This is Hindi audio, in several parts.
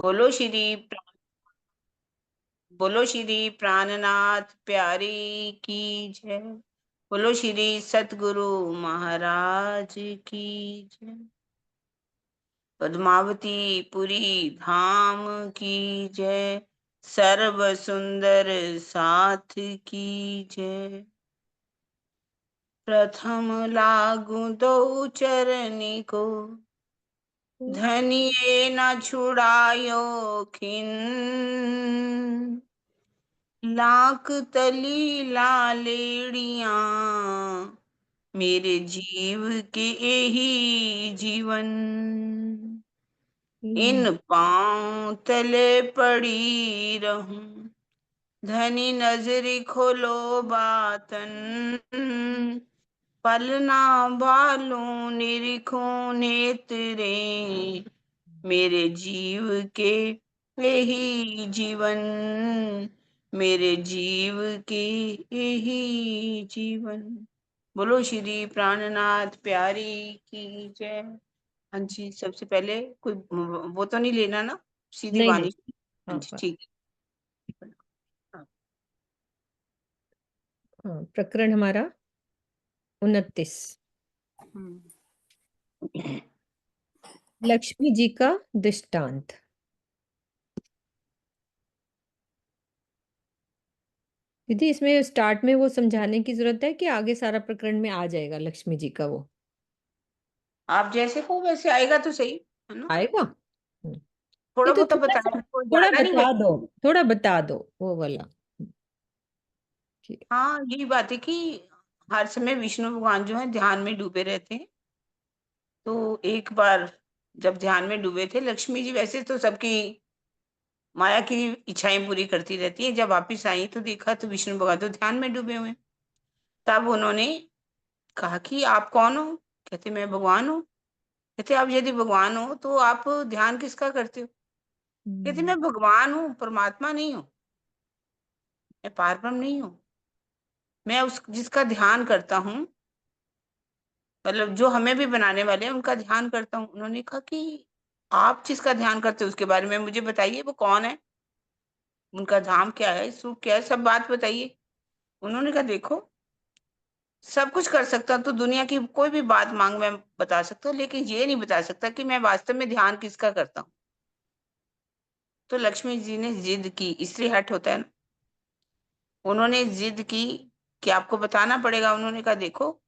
बोलो श्री बोलो श्री प्राणनाथ प्यारी की जय। बोलो श्री सतगुरु महाराज की जय। पद्मावती पुरी धाम की जय। सर्व सुंदर साथ की जय। प्रथम लागू दो चरनी को, धनिये न छुड़ायो खिन। लाख तली लालेड़िया, मेरे जीव के यही जीवन। इन पांव तले पड़ी रहूं, धनी नजरी खोलो बातन। पलना बालों निरीखो नेत्रे, मेरे जीव के यही जीवन। मेरे जीव के यही जीवन। बोलो श्री प्राणनाथ प्यारी की जय। हाँ जी, सबसे पहले कोई वो तो नहीं लेना ना, सीधी नहीं नहीं। वाणी। हाँ हाँ जी, हाँ। ठीक है। हाँ। हाँ, प्रकरण हमारा 29। हम्म। लक्ष्मी जी का दृष्टांत। दीदी, इसमें स्टार्ट में वो समझाने की जरूरत है कि आगे सारा प्रकरण में आ जाएगा लक्ष्मी जी का वो आप जैसे हो वैसे आएगा तो सही है ना। आएगा। ये थोड़ा तो बहुत तो बताया, कोई थोड़ा ज्यादा नहीं बता बताया। दो, थोड़ा बता दो वो वाला। ठीक हाँ, यही बात है कि हर समय विष्णु भगवान जो है ध्यान में डूबे रहते हैं। तो एक बार जब ध्यान में डूबे थे, लक्ष्मी जी वैसे तो सबकी माया की इच्छाएं पूरी करती रहती है। जब वापिस आई तो देखा तो विष्णु भगवान तो ध्यान में डूबे हुए हैं। तब उन्होंने कहा कि आप कौन हो। कहते मैं भगवान हूँ। कहते आप यदि भगवान हो तो आप ध्यान किसका करते हो। कहते हम्म मैं भगवान हूँ, परमात्मा नहीं हूँ, मैं पारब्रह्म नहीं हूँ। मैं उस जिसका ध्यान करता हूँ, मतलब जो हमें भी बनाने वाले हैं उनका ध्यान करता हूँ। उन्होंने कहा कि आप जिसका ध्यान करते हो उसके बारे में मुझे बताइए, वो कौन है, उनका धाम क्या है, स्वरूप क्या है, सब बात बताइए। उन्होंने कहा देखो, सब कुछ कर सकता हूँ तो दुनिया की कोई भी बात मांग मैं बता सकता हूँ, लेकिन ये नहीं बता सकता कि मैं वास्तव में ध्यान किसका करता हूँ। तो लक्ष्मी जी ने जिद की, स्त्री हट होता है ना, उन्होंने जिद की कि आपको बताना पड़ेगा। उन्होंने कहा देखो,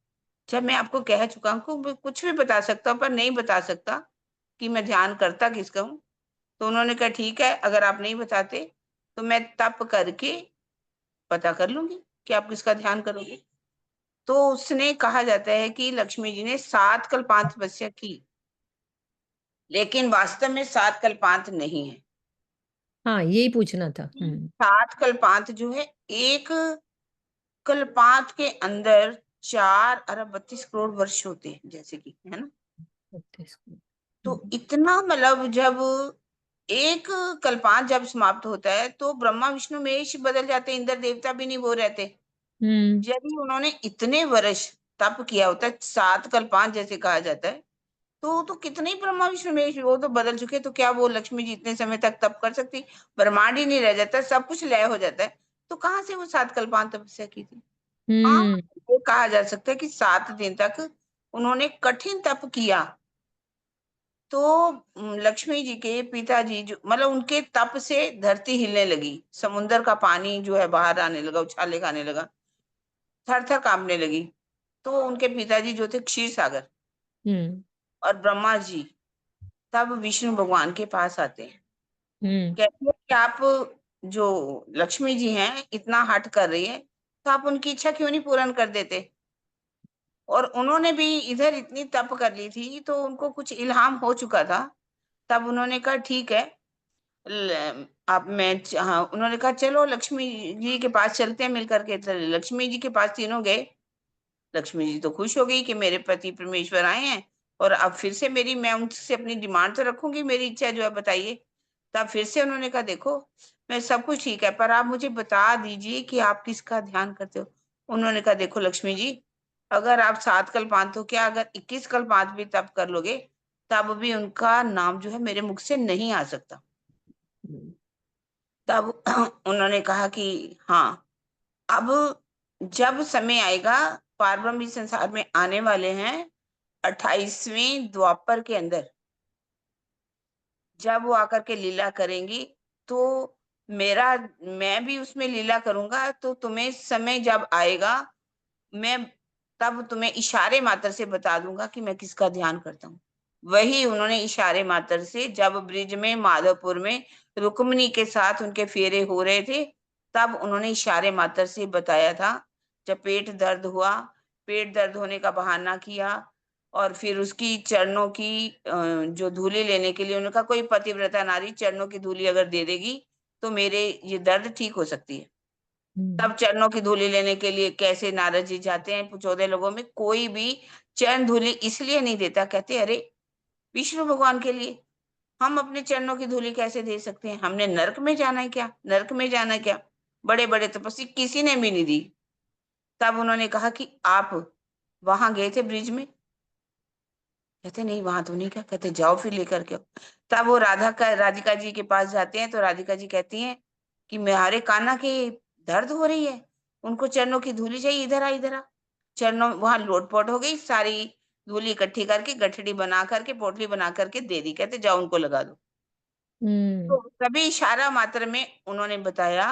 जब मैं आपको कह चुका हूँ कि मैं कुछ भी बता सकता हूँ पर नहीं बता सकता कि मैं ध्यान करता किसका हूँ। तो उन्होंने कहा ठीक है, अगर आप नहीं बताते तो मैं तप करके पता कर लूंगी कि आप किसका ध्यान करोगे। तो उसने कहा जाता है कि लक्ष्मी जी ने 7 कल्पांत तपस्या की, लेकिन वास्तव में 7 कल्पांत नहीं है। हाँ, यही पूछना था। 7 कल्पांत जो है, एक कल्पांत के अंदर 4 अरब 32 करोड़ वर्ष होते हैं, जैसे कि है ना। 32 को। तो इतना, मतलब जब एक कल्पांत जब समाप्त होता है तो ब्रह्मा विष्णु महेश बदल जाते हैं, इंद्र देवता भी नहीं वो रहते। हम्म यदि उन्होंने इतने वर्ष तप किया होता है, 7 कल्पांत जैसे कहा जाता है, तो कितने ही ब्रह्मा विष्णु महेश वो तो बदल चुके। तो क्या वो लक्ष्मी जी इतने समय तक तप कर सकती। ब्रह्मांड ही नहीं रह जाता, सब कुछ लय हो जाता है। तो कहाँ से वो 7 कल्पांत तपस्या की थी। हाँ, हम्म वो कहा जा सकता है कि 7 दिन तक उन्होंने कठिन तप किया। तो लक्ष्मी जी के पिताजी जो, मतलब उनके तप से धरती हिलने लगी, समुन्द्र का पानी जो है बाहर आने लगा, उछाले खाने लगा, थर थर कांपने लगी। तो उनके पिताजी जो थे क्षीर सागर, हम्म और ब्रह्मा जी तब विष्णु भगवान के पास आते हैं। हम्म कहते हैं कि आप, जो लक्ष्मी जी हैं इतना हठ कर रही है, तो आप उनकी इच्छा क्यों नहीं पूर्ण कर देते। और उन्होंने भी इधर इतनी तप कर ली थी तो उनको कुछ इल्हाम हो चुका था। तब उन्होंने कहा ठीक है, आप मैं हाँ, उन्होंने कहा चलो लक्ष्मी जी के पास चलते हैं मिलकर के। तो लक्ष्मी जी के पास तीनों गए। लक्ष्मी जी तो खुश हो गई कि मेरे पति परमेश्वर आए हैं, और अब फिर से मेरी, मैं उनसे अपनी डिमांड तो रखूंगी, मेरी इच्छा जो है बताइए। तब फिर से उन्होंने कहा देखो, मैं सब कुछ ठीक है पर आप मुझे बता दीजिए कि आप किसका ध्यान करते हो। उन्होंने कहा देखो लक्ष्मी जी, अगर आप 7 कल्पांत हो क्या, अगर 21 कल्पांत भी तप कर लोगे, तब भी उनका नाम जो है मेरे मुख से नहीं आ सकता। तब उन्होंने कहा कि हाँ, अब जब समय आएगा, पारब्रह्म इस संसार में आने वाले हैं 28वें द्वापर के अंदर, जब वो आकर के लीला करेंगी, तो मेरा मैं भी उसमें लीला करूंगा, तो तुम्हें समय जब आएगा, मैं तब तुम्हें इशारे मात्र से बता दूंगा कि मैं किसका ध्यान करता हूँ। वही उन्होंने इशारे मात्र से, जब ब्रिज में माधवपुर में रुक्मिणी के साथ उनके फेरे हो रहे थे, तब उन्होंने इशारे मात्र से बताया था। जब पेट दर्द हुआ, पेट दर्द होने का बहाना किया, और फिर उसकी चरणों की जो धूली लेने के लिए, उनका कोई पतिव्रता नारी चरणों की धूली अगर दे देगी तो मेरे ये दर्द ठीक हो सकती है। हम्म। तब चरणों की धूली लेने के लिए कैसे नारद जी जाते हैं, 14 लोगों में कोई भी चरण धूली इसलिए नहीं देता, कहते अरे विष्णु भगवान के लिए हम अपने चरणों की धूली कैसे दे सकते हैं, हमने नरक में जाना है क्या, नरक में जाना है क्या। बड़े बड़े तपस्वी किसी ने भी नहीं दी। तब उन्होंने कहा कि आप वहां गए थे ब्रिज में, कहते नहीं वहां तो नहीं, क्या कहते जाओ फिर लेकर के आओ। तब वो राधिका जी के पास जाते हैं, तो राधिका जी कहती हैं कि मेरे कान्हा के दर्द हो रही है, उनको चरणों की धूली चाहिए, इधर आ इधर आ। चरणों वहां लोटपोट हो गई सारी, धूली इकट्ठी करके गठड़ी बना करके पोटली बना करके दे दी, कहते जाओ उनको लगा दो। हम्म। तो तभी इशारा मात्र में उन्होंने बताया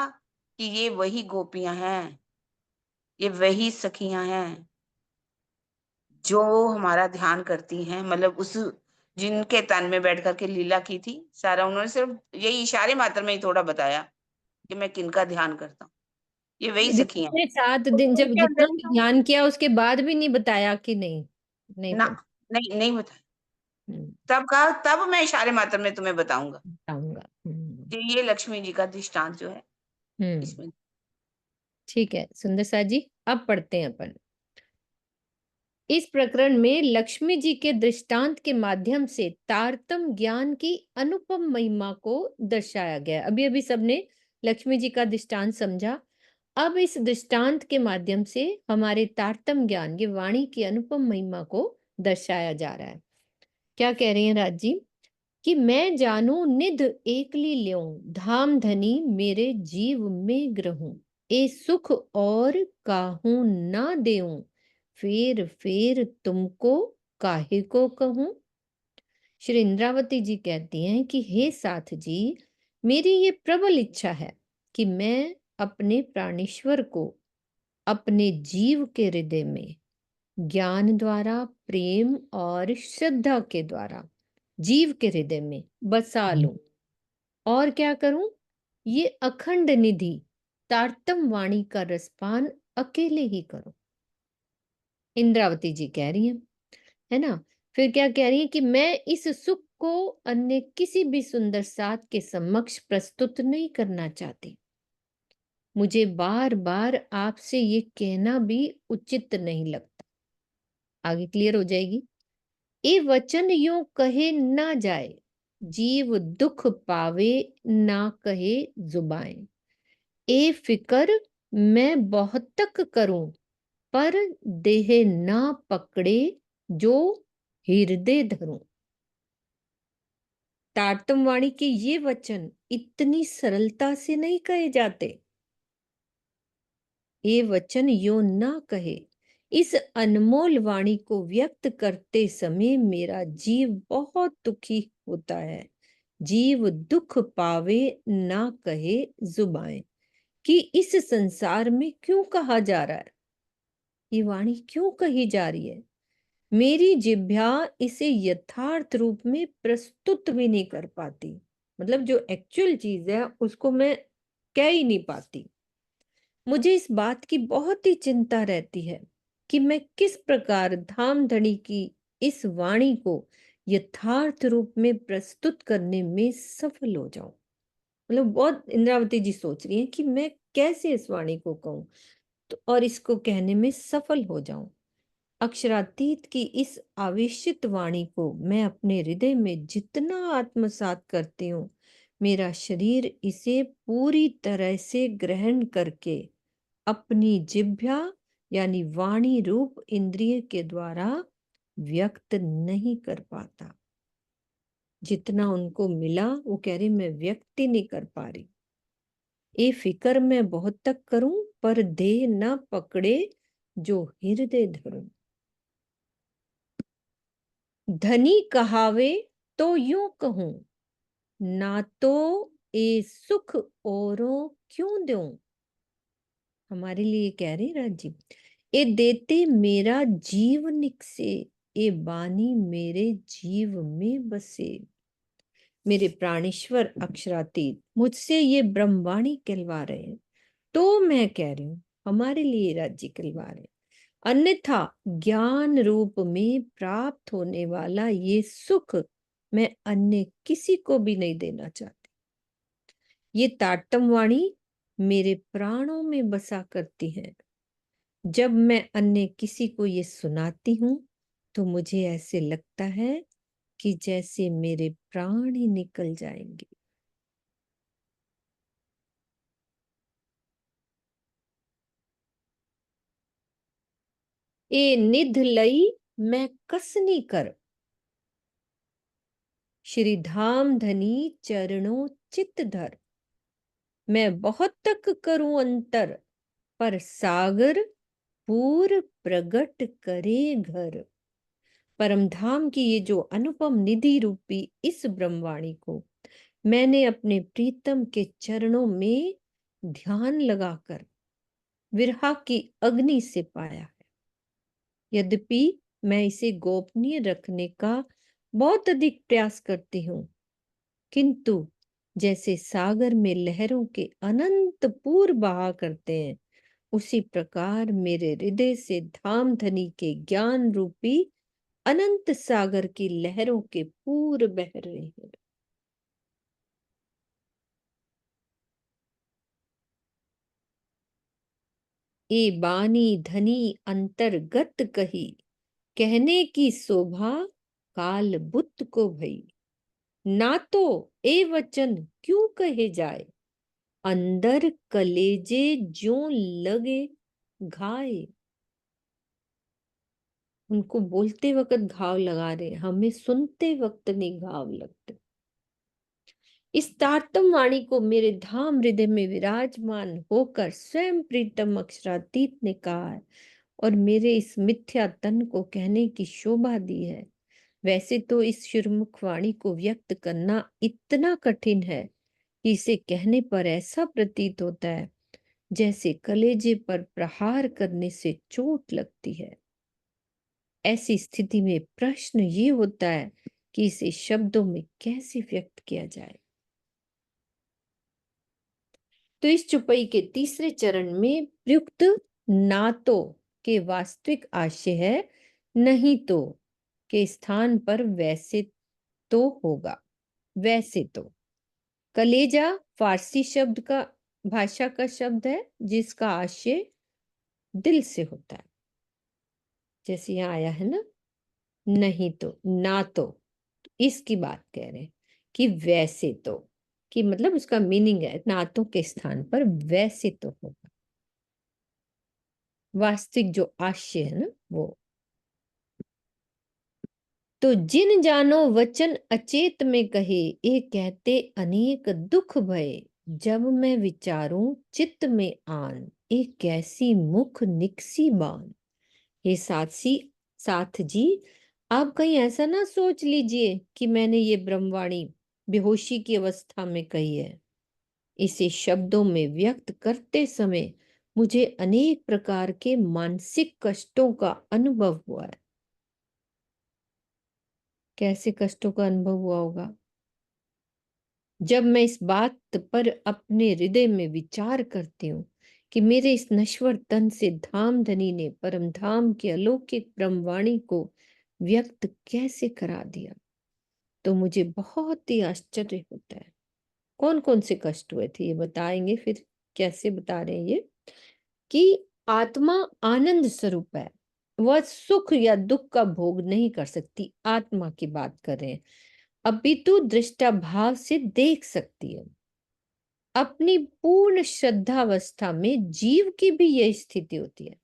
कि ये वही गोपियां हैं, ये वही सखियां हैं जो हमारा ध्यान करती हैं, मतलब उस जिनके तन में बैठ करके लीला की थी। सारा उन्होंने सिर्फ यही इशारे मात्र में ही थोड़ा बताया कि मैं किनका ध्यान करता हूँ, ये वही ऋषि सखियां हैं। ने 7 दिन तो जब उनके जितना अंदर भी भी तो ध्यान किया उसके बाद भी नहीं बताया कि नहीं, नहीं ना, पता। नहीं नहीं बताया। हम्म। तब कहा, तब मैं इशारे मात्र में तुम्हें बताऊंगा बताऊंगा। हम्म। कि ये लक्ष्मी जी का दृष्टांत जो है हम्म। इसमें। ठीक है सुंदर सा जी, अब पढ़ते हैं अपन। इस प्रकरण में लक्ष्मी जी के दृष्टांत के माध्यम से तारतम ज्ञान की अनुपम महिमा को दर्शाया गया। अभी अभी सबने लक्ष्मी जी का दृष्टांत समझा। अब इस दृष्टांत के माध्यम से हमारे तारतम ज्ञान, ये वाणी की अनुपम महिमा को दर्शाया जा रहा है। क्या कह रही हैं राज जी? कि मैं जानू निध एकली ल्यों, धाम धनी मेरे जीव में ग्रहूं, ए सुख और काहू ना देऊं, फेर फेर तुमको काहे को कहूं। श्री इंद्रावती जी कहती हैं कि हे साथ जी, मेरी ये प्रबल इच्छा है कि मैं अपने प्राणेश्वर को अपने जीव के हृदय में ज्ञान द्वारा, प्रेम और श्रद्धा के द्वारा जीव के हृदय में बसा लूं। और क्या करूं? ये अखंड निधि तारतम वाणी का रसपान अकेले ही करूं। इंद्रावती जी कह रही हैं, है ना? फिर क्या कह रही है कि मैं इस सुख को अन्य किसी भी सुंदर साथ के समक्ष प्रस्तुत नहीं करना चाहती। मुझे बार बार आपसे ये कहना भी उचित नहीं लगता। आगे क्लियर हो जाएगी। ए वचन यूं कहे ना जाए, जीव दुख पावे ना कहे जुबाएं। ए फिकर मैं बहुत तक करूं, पर देह ना पकड़े जो हृदय धरूं। तारतम वाणी के ये वचन इतनी सरलता से नहीं कहे जाते। ये वचन यो ना कहे। इस अनमोल वाणी को व्यक्त करते समय मेरा जीव बहुत दुखी होता है। जीव दुख पावे ना कहे जुबाएं, कि इस संसार में क्यों कहा जा रहा है, ये वाणी क्यों कही जा रही है। मेरी जिह्वा इसे यथार्थ रूप में प्रस्तुत भी नहीं कर पाती। मतलब जो एक्चुअल चीज है उसको मैं कह ही नहीं पाती। मुझे इस बात की बहुत ही चिंता रहती है कि मैं किस प्रकार धाम धनी की इस वाणी को यथार्थ रूप में प्रस्तुत करने में सफल हो जाऊं। मतलब बहुत इंद्रावती जी सोच रही हैं कि मैं कैसे इस वाणी को कहूं तो और इसको कहने में सफल हो जाऊं। अक्षरातीत की इस आवेशित वाणी को मैं अपने हृदय में जितना आत्मसात करती हूँ, मेरा शरीर इसे पूरी तरह से ग्रहण करके अपनी जिह्वा यानी वाणी रूप इंद्रिय के द्वारा व्यक्त नहीं कर पाता। जितना उनको मिला वो कह रही मैं व्यक्त ही नहीं कर पा रही। ए फिकर मैं बहुत तक करूं, पर देह न पकड़े जो हृदय धरूं। धनी कहावे तो यूं कहूं, ना तो ए सुख औरों क्यों दूं। हमारे लिए कह रहे राज जी, ए देते मेरा जीव निकसे, ए बानी मेरे जीव में बसे। मेरे प्राणेश्वर अक्षरातीत मुझसे ये ब्रह्मवाणी कहलवा रहे हैं, तो मैं कह रही हूं हमारे लिए राज्य कहलवा रहे हैं। अन्यथा ज्ञान रूप में प्राप्त होने वाला ये सुख मैं अन्य किसी को भी नहीं देना चाहती। ये तारतम वाणी मेरे प्राणों में बसा करती है। जब मैं अन्य किसी को ये सुनाती हूं तो मुझे ऐसे लगता है कि जैसे मेरे प्राण ही निकल जाएंगे। ए निध लई मैं कसनी कर, श्री धाम धनी चरणों चित धर। मैं बहुत तक करूं अंतर, पर सागर पूर प्रगट करे घर। परम धाम की ये जो अनुपम निधि रूपी इस ब्रह्मवाणी को मैंने अपने प्रीतम के चरणों में ध्यान लगाकर विरहा की अग्नि से पाया है। यद्यपि मैं इसे गोपनीय रखने का बहुत अधिक प्रयास करती हूँ, किंतु जैसे सागर में लहरों के अनंत पूर बहा करते हैं, उसी प्रकार मेरे हृदय से धाम धनी के ज्ञान रूपी अनंत सागर की लहरों के पूर बह रहे हैं। ए बानी धनी अंतर्गत कही, कहने की शोभा काल बुद्ध को भई। ना तो ए वचन क्यों कहे जाए, अंदर कलेजे ज्यों लगे घाए। उनको बोलते वक्त घाव लगा रहे, हमें सुनते वक्त नहीं घाव लगते। इस तारतम वाणी को मेरे धाम हृदय में विराजमान होकर स्वयं प्रीतम अक्षरातीत ने कहा है और मेरे इस मिथ्या तन को कहने की शोभा दी है। वैसे तो इस शुरमुख वाणी को व्यक्त करना इतना कठिन है कि इसे कहने पर ऐसा प्रतीत होता है जैसे कलेजे पर प्रहार करने से चोट लगती है। ऐसी स्थिति में प्रश्न ये होता है कि इसे शब्दों में कैसे व्यक्त किया जाए। तो इस चौपाई के तीसरे चरण में प्रयुक्त ना तो के वास्तविक आशय है, नहीं तो के स्थान पर वैसे तो होगा। वैसे तो कलेजा फारसी शब्द का भाषा का शब्द है जिसका आशय दिल से होता है। जैसे यहाँ आया है ना, नहीं तो, ना तो, इसकी बात कह रहे हैं कि वैसे तो, कि मतलब उसका मीनिंग है ना तो के स्थान पर वैसे तो होगा। वास्तविक जो आशय है ना वो। तो जिन जानो वचन अचेत में कहे, ये कहते अनेक दुख भय। जब मैं विचारूं चित्त में आन, ये कैसी मुख निकसी बान। ये साथ जी, आप कहीं ऐसा ना सोच लीजिए कि मैंने ये ब्रह्मवाणी बेहोशी की अवस्था में कही है। इसे शब्दों में व्यक्त करते समय मुझे अनेक प्रकार के मानसिक कष्टों का अनुभव हुआ है। कैसे कष्टों का अनुभव हुआ होगा? जब मैं इस बात पर अपने हृदय में विचार करती हूँ कि मेरे इस नश्वर तन से धाम धनी ने परम धाम की अलौकिक ब्रह्मवाणी को व्यक्त कैसे करा दिया, तो मुझे बहुत ही आश्चर्य होता है। कौन कौन से कष्ट हुए थे ये बताएंगे, फिर कैसे बता रहे हैं ये कि आत्मा आनंद स्वरूप है, वह सुख या दुख का भोग नहीं कर सकती। आत्मा की बात कर रहे हैं, अपितु दृष्टा भाव से देख सकती है। अपनी पूर्ण श्रद्धावस्था में जीव की भी यही स्थिति होती है।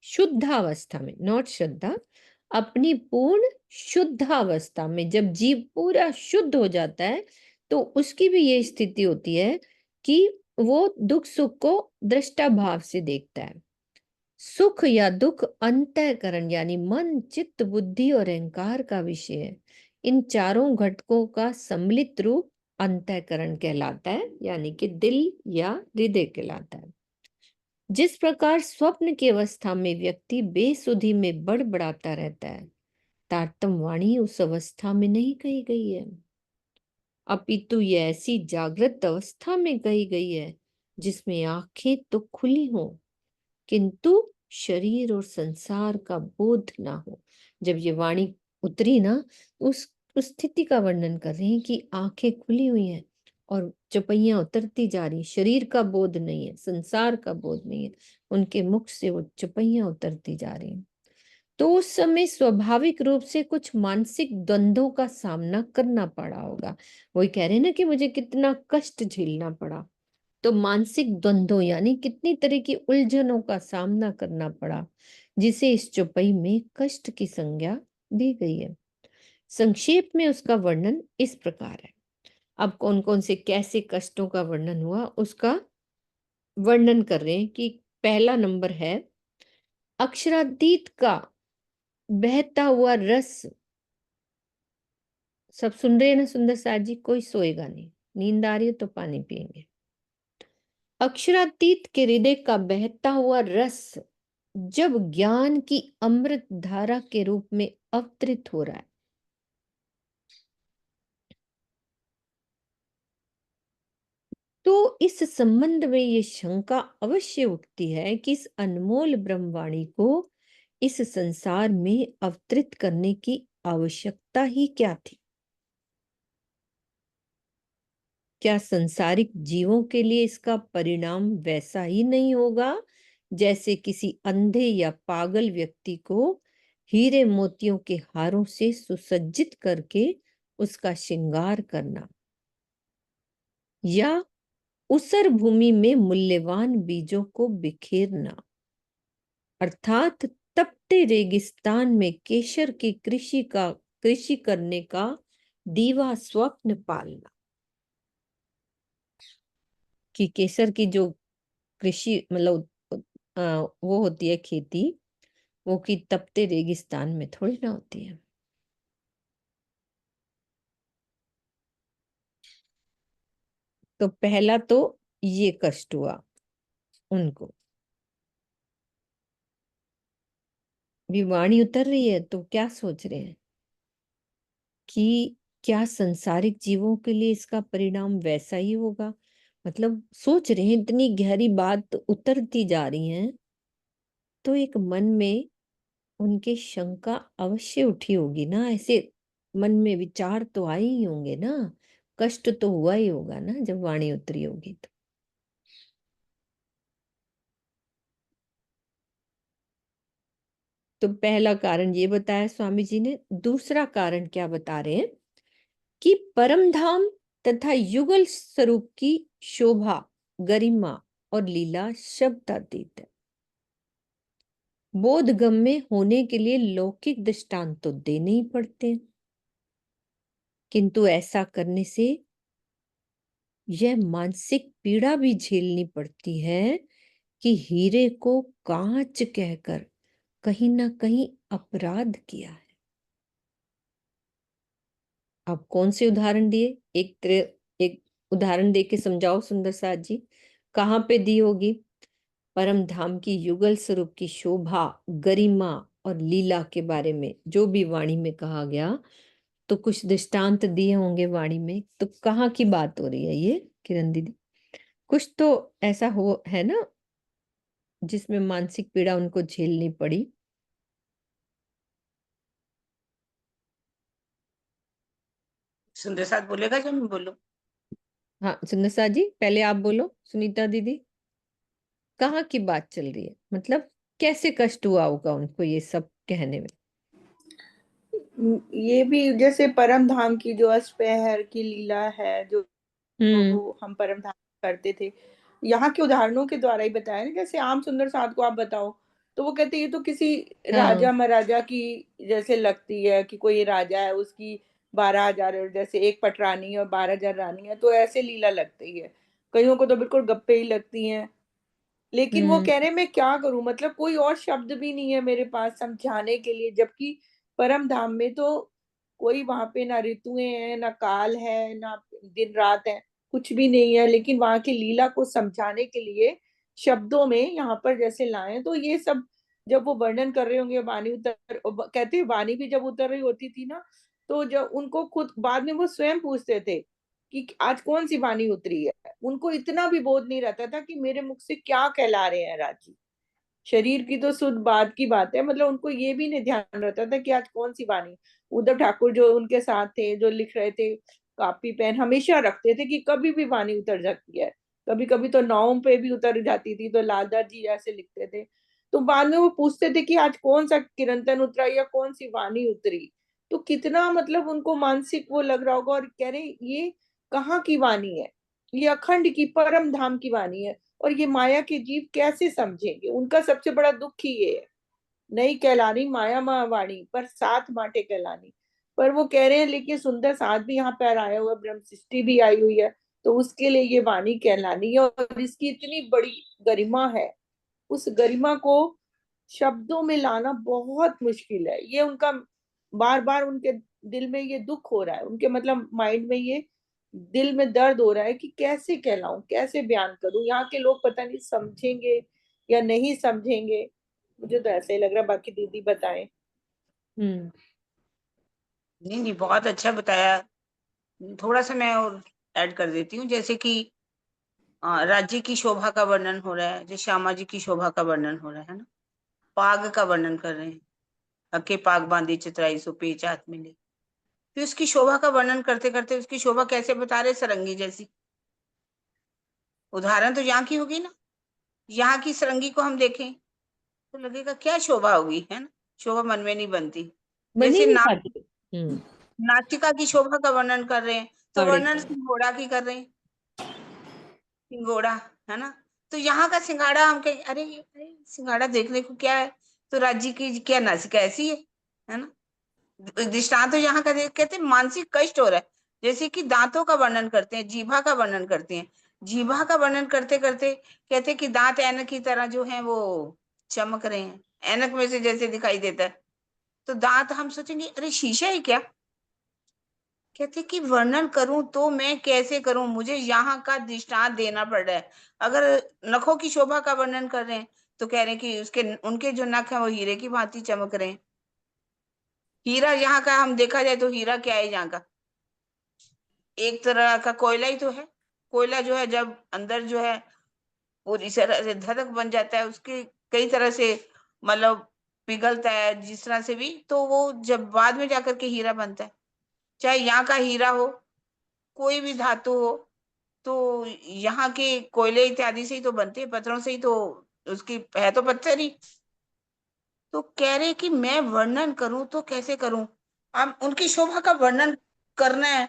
शुद्धावस्था में, नॉट श्रद्धा, अपनी पूर्ण शुद्धावस्था में जब जीव पूरा शुद्ध हो जाता है तो उसकी भी यही स्थिति होती है कि वो दुख सुख को दृष्टा भाव से देखता है। सुख या दुख अंतःकरण यानी मन, चित्त, बुद्धि और अहंकार का विषय है। इन चारों घटकों का सम्मिलित रूप अंतःकरण कहलाता है, यानी कि दिल या हृदय कहलाता है। जिस प्रकार स्वप्न की अवस्था में व्यक्ति बेसुधी में बड़बड़ाता रहता है, तारतम्य वाणी उस अवस्था में नहीं कही गई है, अपितु यह ऐसी जागृत अवस्था में कही गई है जिसमें आंखें तो खुली हों किंतु शरीर और संसार का बोध ना हो। जब ये वाणी उतरी ना, उस स्थिति का वर्णन कर रहे हैं कि आंखें खुली हुई हैं और चपैयां उतरती जा रही, शरीर का बोध नहीं है, संसार का बोध नहीं है, उनके मुख से वो चपैयां उतरती जा रही। तो उस समय स्वाभाविक रूप से कुछ मानसिक द्वंद्वों का सामना करना पड़ा होगा। वही कह रहे हैं ना कि मुझे कितना कष्ट झेलना पड़ा। तो मानसिक द्वंद्वों यानी कितनी तरह की उलझनों का सामना करना पड़ा, जिसे इस चौपाई में कष्ट की संज्ञा दी गई है। संक्षेप में उसका वर्णन इस प्रकार है। अब कौन कौन से कैसे कष्टों का वर्णन हुआ उसका वर्णन कर रहे हैं कि पहला नंबर है अक्षरातीत का बहता हुआ रस। सब सुन रहे हैं ना सुंदर साथ जी? कोई सोएगा नहीं, नींद आ रही है तो पानी पिएंगे। अक्षरातीत के हृदय का बहता हुआ रस जब ज्ञान की अमृत धारा के रूप में अवतरित हो रहा है, तो इस संबंध में ये शंका अवश्य उठती है कि इस अनमोल ब्रह्मवाणी को इस संसार में अवतरित करने की आवश्यकता ही क्या थी? क्या संसारिक जीवों के लिए इसका परिणाम वैसा ही नहीं होगा जैसे किसी अंधे या पागल व्यक्ति को हीरे मोतियों के हारों से सुसज्जित करके उसका श्रृंगार करना, या उसर भूमि में मूल्यवान बीजों को बिखेरना, अर्थात तपते रेगिस्तान में केसर की कृषि करने का दीवा स्वप्न पालना। कि केसर की जो कृषि मतलब वो होती है खेती, वो कि तपते रेगिस्तान में थोड़ी ना होती है। तो पहला तो ये कष्ट हुआ उनको। भी वाणी उतर रही है तो क्या सोच रहे हैं कि क्या संसारिक जीवों के लिए इसका परिणाम वैसा ही होगा? मतलब सोच रहे हैं, इतनी गहरी बात उतरती जा रही है, तो एक मन में उनके शंका अवश्य उठी होगी ना। ऐसे मन में विचार तो आए ही होंगे ना, कष्ट तो हुआ ही होगा ना जब वाणी उतरी होगी तो पहला कारण ये बताया स्वामी जी ने। दूसरा कारण क्या बता रहे हैं कि परम धाम तथा युगल स्वरूप की शोभा, गरिमा और लीला शब्दातीत है। बोधगम्य होने के लिए लौकिक दृष्टांत तो देने ही पड़ते हैं, किंतु ऐसा करने से यह मानसिक पीड़ा भी झेलनी पड़ती है कि हीरे को कांच कहकर कहीं ना कहीं अपराध किया है। आप कौन से उदाहरण दिए? एक उदाहरण दे के समझाओ सुंदर साथ जी, कहाँ पे दी होगी? परम धाम की युगल स्वरूप की शोभा, गरिमा और लीला के बारे में जो भी वाणी में कहा गया, तो कुछ दृष्टांत दिए होंगे वाणी में, तो कहाँ की बात हो रही है ये किरण दीदी? कुछ तो ऐसा हो है ना जिसमें मानसिक पीड़ा उनको झेलनी पड़ी। सुंदर साथ बोलेगा जब मैं बोलूं? हाँ सुंदर साथ जी, पहले आप बोलो सुनीता दीदी, कहाँ की बात चल रही है? मतलब कैसे कष्ट हुआ होगा उनको ये सब कहने में? ये भी जैसे परम धाम की जो अष्टपहर की लीला है, जो हम्म। हम परम धाम करते थे, यहाँ के उदाहरणों के द्वारा ही बताया ना। जैसे आम सुंदर साथ को आप बताओ तो वो कहते ये तो किसी राजा हाँ। महाराजा की जैसे लगती है कि कोई राजा है, उसकी 12,000 और जैसे एक पटरानी और 12,000 रानी है, तो ऐसे लीला लगती है। कईयों को तो बिल्कुल गप्पे ही लगती हैं। लेकिन वो कह रहे मैं क्या करूं, मतलब कोई और शब्द भी नहीं है मेरे पास समझाने के लिए, जबकि परम धाम में तो कोई वहां पे ना ऋतुएं हैं, ना काल है, ना दिन रात है, कुछ भी नहीं है। लेकिन वहां की लीला को समझाने के लिए शब्दों में यहाँ पर जैसे लाए, तो ये सब जब वो वर्णन कर रहे होंगे, वाणी उतर कहते हैं, वाणी भी जब उतर रही होती थी ना, तो जब उनको खुद बाद में वो स्वयं पूछते थे कि आज कौन सी वाणी उतरी है। उनको इतना भी बोध नहीं रहता था कि मेरे मुख से क्या कहला रहे हैं राजी। शरीर की तो शुद्ध बात की बात है, मतलब उनको ये भी नहीं ध्यान रहता था कि आज कौन सी वाणी। उद्धव ठाकुर जो उनके साथ थे, जो लिख रहे थे, कापी पेन हमेशा रखते थे कि कभी भी वाणी उतर जाती है। कभी कभी तो नावों पे भी उतर जाती थी, तो लालदार जी ऐसे लिखते थे। तो बाद में वो पूछते थे कि आज कौन सा किरंतन उतरा या कौन सी वाणी उतरी। तो कितना मतलब उनको मानसिक वो लग रहा होगा, और कह रहे ये कहाँ की वाणी है, ये अखंड की परम धाम की वाणी है। और ये माया के जीव कैसे समझेंगे, उनका सबसे बड़ा दुख ही ये है। नहीं कहलानी माया माँ वाणी, पर साथ माटे कहलानी। पर वो कह रहे हैं लेकिन सुंदर साथ भी यहाँ पर आया हुआ, ब्रह्म सृष्टि भी आई हुई है, तो उसके लिए ये वाणी कहलानी है। और इसकी इतनी बड़ी गरिमा है, उस गरिमा को शब्दों में लाना बहुत मुश्किल है। ये उनका बार बार उनके दिल में ये दुख हो रहा है, उनके मतलब माइंड में ये दिल में दर्द हो रहा है कि कैसे कहलाऊं, कैसे बयान करूं। यहाँ के लोग पता नहीं समझेंगे या नहीं समझेंगे, मुझे तो ऐसे ही लग रहा है। बाकी दीदी बताएं। हम्म नहीं नहीं, बहुत अच्छा बताया। थोड़ा सा मैं और ऐड कर देती हूँ, जैसे कि राज्य की शोभा का वर्णन हो रहा है, जैसे श्यामा जी की शोभा का वर्णन हो रहा है ना, पाग का वर्णन कर रहे हैं। अके पाग बांधी चितराई सो पेच हाथ में ले। फिर उसकी शोभा का वर्णन करते करते उसकी शोभा कैसे बता रहे, सरंगी जैसी। उदाहरण तो यहाँ की होगी ना, यहाँ की सरंगी को हम देखें तो लगेगा क्या शोभा होगी, है ना। शोभा मन में नहीं बनती। बन ही जैसे नहीं पाती। नाटिका की शोभा का वर्णन कर रहे हैं, तो साड़े वर्णन सिंघोड़ा की कर रहे हैं। सिंघोड़ा, है ना। तो यहाँ का सिंघाड़ा हम कहें, अरे अरे सिंघाड़ा देखने को क्या है, तो राज्य की क्या नासिका ऐसी है ना। दृष्टांत तो यहाँ का देख कहते हैं मानसिक कष्ट हो रहा है। जैसे कि दांतों का वर्णन करते हैं, जीभा का वर्णन करते हैं। जीभा का वर्णन करते करते कहते हैं कि दांत ऐनक की तरह जो है वो चमक रहे हैं, ऐनक में से जैसे दिखाई देता है। तो दांत हम सोचेंगे अरे शीशा है क्या। कहते कि वर्णन करूं तो मैं कैसे करूं, मुझे यहाँ का दृष्टांत देना पड़ रहा है। अगर नखों की शोभा का वर्णन कर रहे हैं तो कह रहे हैं कि उसके उनके जो नख है वो हीरे की भांति चमक रहे हैं। हीरा यहाँ का हम देखा जाए तो हीरा क्या है यहाँ का, एक तरह का कोयला ही तो है। कोयला जो है जब अंदर जो है पूरी तरह से धधक बन जाता है, उसके कई तरह से मतलब पिघलता है जिस तरह से भी, तो वो जब बाद में जाकर के हीरा बनता है। चाहे यहाँ का हीरा हो, कोई भी धातु हो, तो यहाँ के कोयले इत्यादि से ही तो बनते हैं, पत्थरों से ही तो, उसकी है तो पत्थर ही। तो कह रहे कि मैं वर्णन करूं तो कैसे करूं। अब उनकी शोभा का वर्णन करना है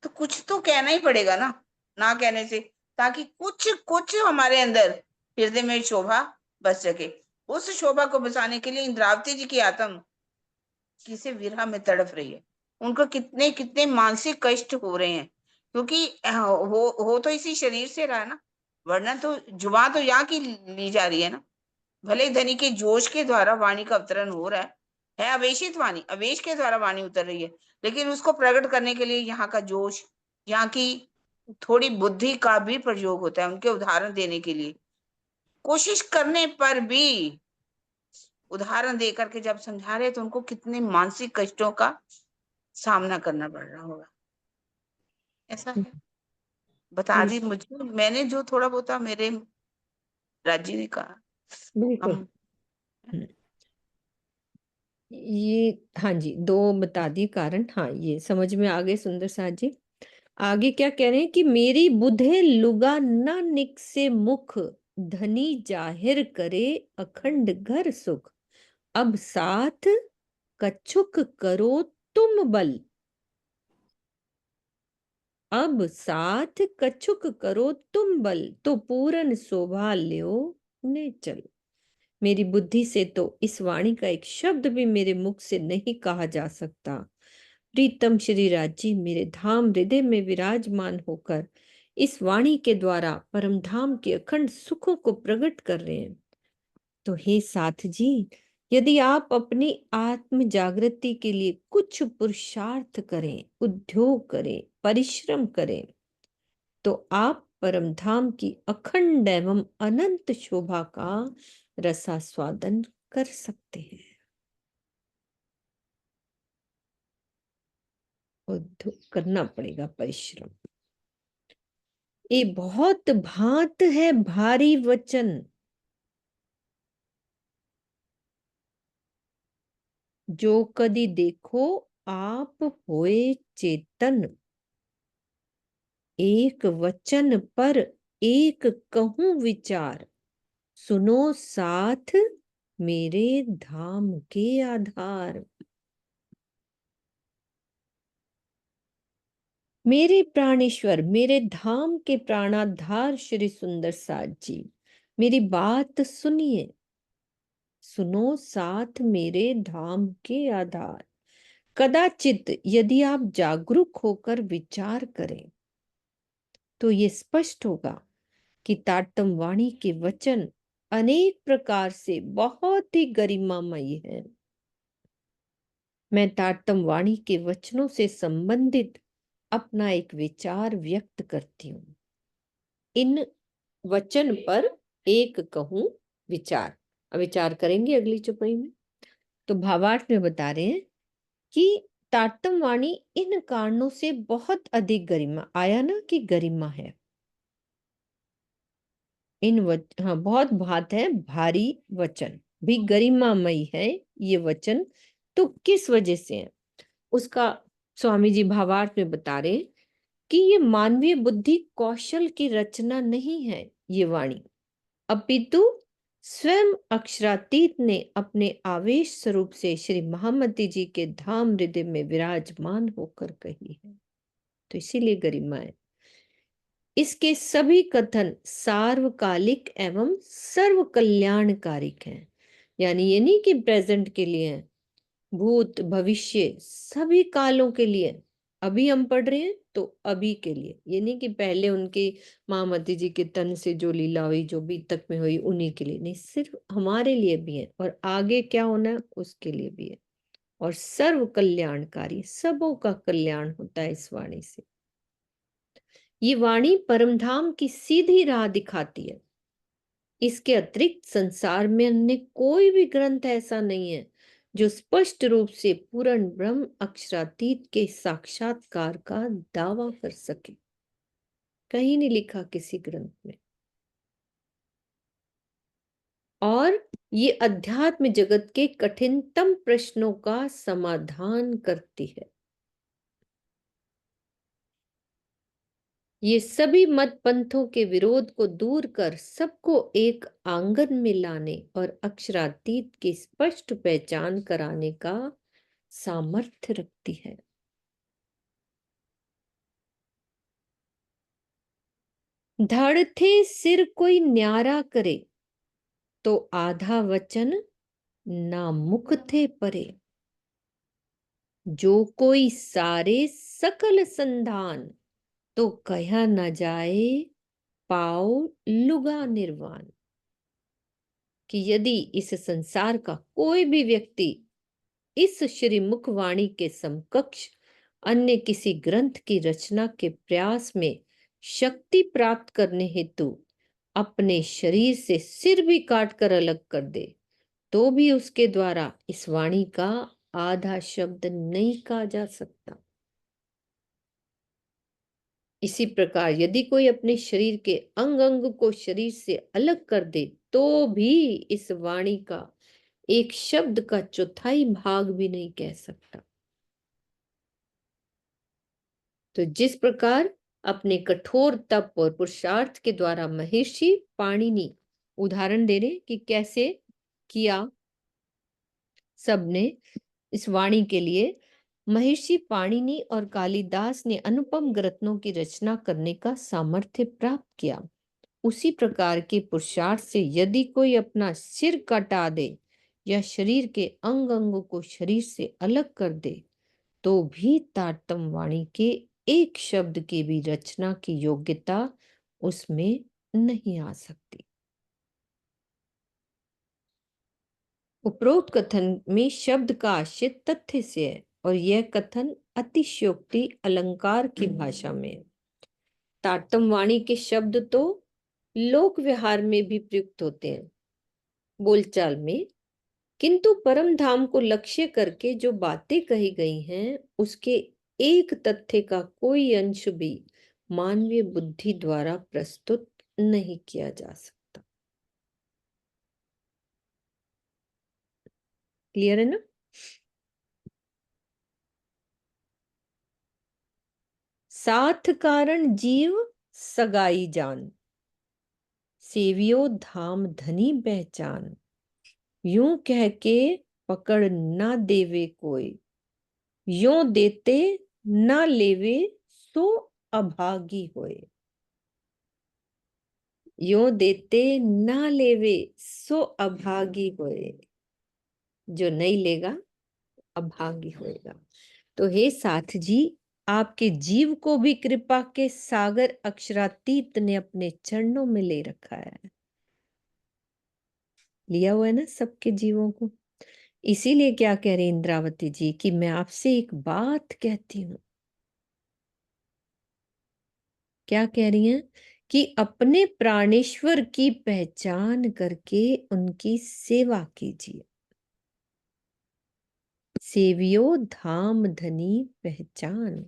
तो कुछ तो कहना ही पड़ेगा ना, ना कहने से, ताकि कुछ कुछ हमारे अंदर हृदय में शोभा बस सके। उस शोभा को बसाने के लिए इंद्रावती जी की आत्म किसे विरह में तड़प रही है। उनको कितने कितने मानसिक कष्ट हो रहे हैं, क्योंकि हो तो इसी शरीर से रहा ना। वर्णन तो जुबान तो यहाँ की ली जा रही है ना। भले ही धनी के जोश के द्वारा वाणी का अवतरण हो रहा है अवेशित वाणी, अवेश के द्वारा वाणी उतर रही है, लेकिन उसको प्रकट करने के लिए यहाँ का जोश, यहाँ की थोड़ी बुद्धि का भी प्रयोग होता है उनके उदाहरण देने के लिए। कोशिश करने पर भी उदाहरण दे करके जब समझा रहे तो उनको कितने मानसिक कष्टों का सामना करना पड़ रहा होगा। ऐसा है, बता दी मुझे, मैंने जो थोड़ा बहुत मेरे राज्य ने कहा। बिल्कुल। हम ये हाँ जी, दो बता दिए कारण। हाँ, ये समझ में आ गए सुंदर साथ जी। आगे क्या कह रहे हैं कि मेरी बुधे लुगा न निकसे मुख, धनी जाहिर करे अखंड घर सुख। अब साथ कछुक करो तुम बल, अब साथ कछुक करो तुम बल, तो पूरन शोभा ल्यो ने चल। मेरी बुद्धि से तो इस वाणी का एक शब्द भी मेरे मुख से नहीं कहा जा सकता। प्रीतम श्री राजी मेरे धाम हृदय में विराजमान होकर इस वाणी के द्वारा परमधाम के अखंड सुखों को प्रकट कर रहे हैं। तो हे साथ जी, यदि आप अपनी आत्म जागृति के लिए कुछ पुरुषार्थ करें, उद्योग करें, परिश्रम करें, तो आप परमधाम की अखंड एवं अनंत शोभा का रसास्वादन कर सकते हैं। उद्योग करना पड़ेगा, परिश्रम। ये बहुत भांत है भारी वचन, जो कदी देखो आप होए चेतन। एक वचन पर एक कहूं विचार, सुनो साथ मेरे धाम के आधार। मेरे प्राणेश्वर, मेरे धाम के प्राणाधार श्री सुंदर साथ जी, मेरी बात सुनिए। सुनो साथ मेरे धाम के आधार। कदाचित यदि आप जागरूक होकर विचार करें तो ये स्पष्ट होगा कि तारतम वाणी के वचन अनेक प्रकार से बहुत ही गरिमामयी है। मैं तारतम वाणी के वचनों से संबंधित अपना एक विचार व्यक्त करती हूँ। इन वचन पर एक कहूं विचार। अब विचार करेंगे अगली चौपाई में। तो भावार्थ में बता रहे हैं कि तारतम वाणी इन कारणों से बहुत अधिक गरिमा, आया ना कि गरिमा है। हाँ, बहुत भात है भारी वचन भी गरिमामयी है ये वचन। तो किस वजह से है उसका स्वामी जी भावार्थ में बता रहे हैं कि ये मानवीय बुद्धि कौशल की रचना नहीं है ये वाणी, अपितु स्वयं अक्षरातीत ने अपने आवेश स्वरूप से श्री महामती जी के धाम हृदय में विराजमान होकर कही है। तो इसीलिए गरिमा है। इसके सभी कथन सार्वकालिक एवं सर्व कल्याणकारिक हैं। यानी ये नहीं कि प्रेजेंट के लिए है, भूत भविष्य सभी कालों के लिए। अभी हम पढ़ रहे हैं तो अभी के लिए, ये नहीं कि पहले उनके महामती जी के तन से जो लीला हुई, जो बीतक में हुई, उन्हीं के लिए नहीं, सिर्फ हमारे लिए भी है और आगे क्या होना है उसके लिए भी है। और सर्व कल्याणकारी, सबों का कल्याण होता है इस वाणी से। ये वाणी परमधाम की सीधी राह दिखाती है। इसके अतिरिक्त संसार में अन्य कोई भी ग्रंथ ऐसा नहीं है जो स्पष्ट रूप से पूर्ण ब्रह्म अक्षरातीत के साक्षात्कार का दावा कर सके। कहीं नहीं लिखा किसी ग्रंथ में। और ये अध्यात्म जगत के कठिनतम प्रश्नों का समाधान करती है। ये सभी मत पंथों के विरोध को दूर कर सबको एक आंगन में लाने और अक्षरातीत की स्पष्ट पहचान कराने का सामर्थ्य रखती है। धड़ थे सिर कोई न्यारा करे, तो आधा वचन ना मुख थे परे। जो कोई सारे सकल संधान, तो कहा न जाए पाओ लुगा निर्वाण। कि यदि इस संसार का कोई भी व्यक्ति इस श्री मुखवाणी के समकक्ष अन्य किसी ग्रंथ की रचना के प्रयास में शक्ति प्राप्त करने हेतु अपने शरीर से सिर भी काट कर अलग कर दे, तो भी उसके द्वारा इस वाणी का आधा शब्द नहीं कहा जा सकता। इसी प्रकार यदि कोई अपने शरीर के अंग अंग को शरीर से अलग कर दे, तो भी इस वाणी का एक शब्द का चौथाई भाग भी नहीं कह सकता। तो जिस प्रकार अपने कठोर तप और पुरुषार्थ के द्वारा महर्षि पाणिनि, उदाहरण दे रहे कि कैसे किया सबने इस वाणी के लिए, महर्षि पाणिनि और कालिदास ने अनुपम ग्रंथों की रचना करने का सामर्थ्य प्राप्त किया। उसी प्रकार के पुरुषार्थ से यदि कोई अपना सिर कटा दे या शरीर के अंग अंग को शरीर से अलग कर दे, तो भी तारतम वाणी के एक शब्द की भी रचना की योग्यता उसमें नहीं आ सकती। उपरोक्त कथन में शब्द का आशय तथ्य से है और यह कथन अतिशयोक्ति अलंकार की भाषा में है। तारतम वाणी के शब्द तो लोक व्यवहार में भी प्रयुक्त होते हैं, बोलचाल में, किंतु परम धाम को लक्ष्य करके जो बातें कही गई हैं उसके एक तथ्य का कोई अंश भी मानवीय बुद्धि द्वारा प्रस्तुत नहीं किया जा सकता। क्लियर है ना? साथ कारण जीव सगाई जान, सेवियो धाम धनी पहचान, यूं कह के पकड़ ना देवे कोई, यों देते ना लेवे सो अभागी होए। यों देते ना लेवे सो अभागी होए, जो नहीं लेगा अभागी होएगा। तो हे साथ जी, आपके जीव को भी कृपा के सागर अक्षरातीत ने अपने चरणों में ले रखा है, लिया हुआ है ना सबके जीवों को। इसीलिए क्या कह रही इंद्रावती जी कि मैं आपसे एक बात कहती हूं। क्या कह रही हैं? कि अपने प्राणेश्वर की पहचान करके उनकी सेवा कीजिए। सेवियो धाम धनी पहचान,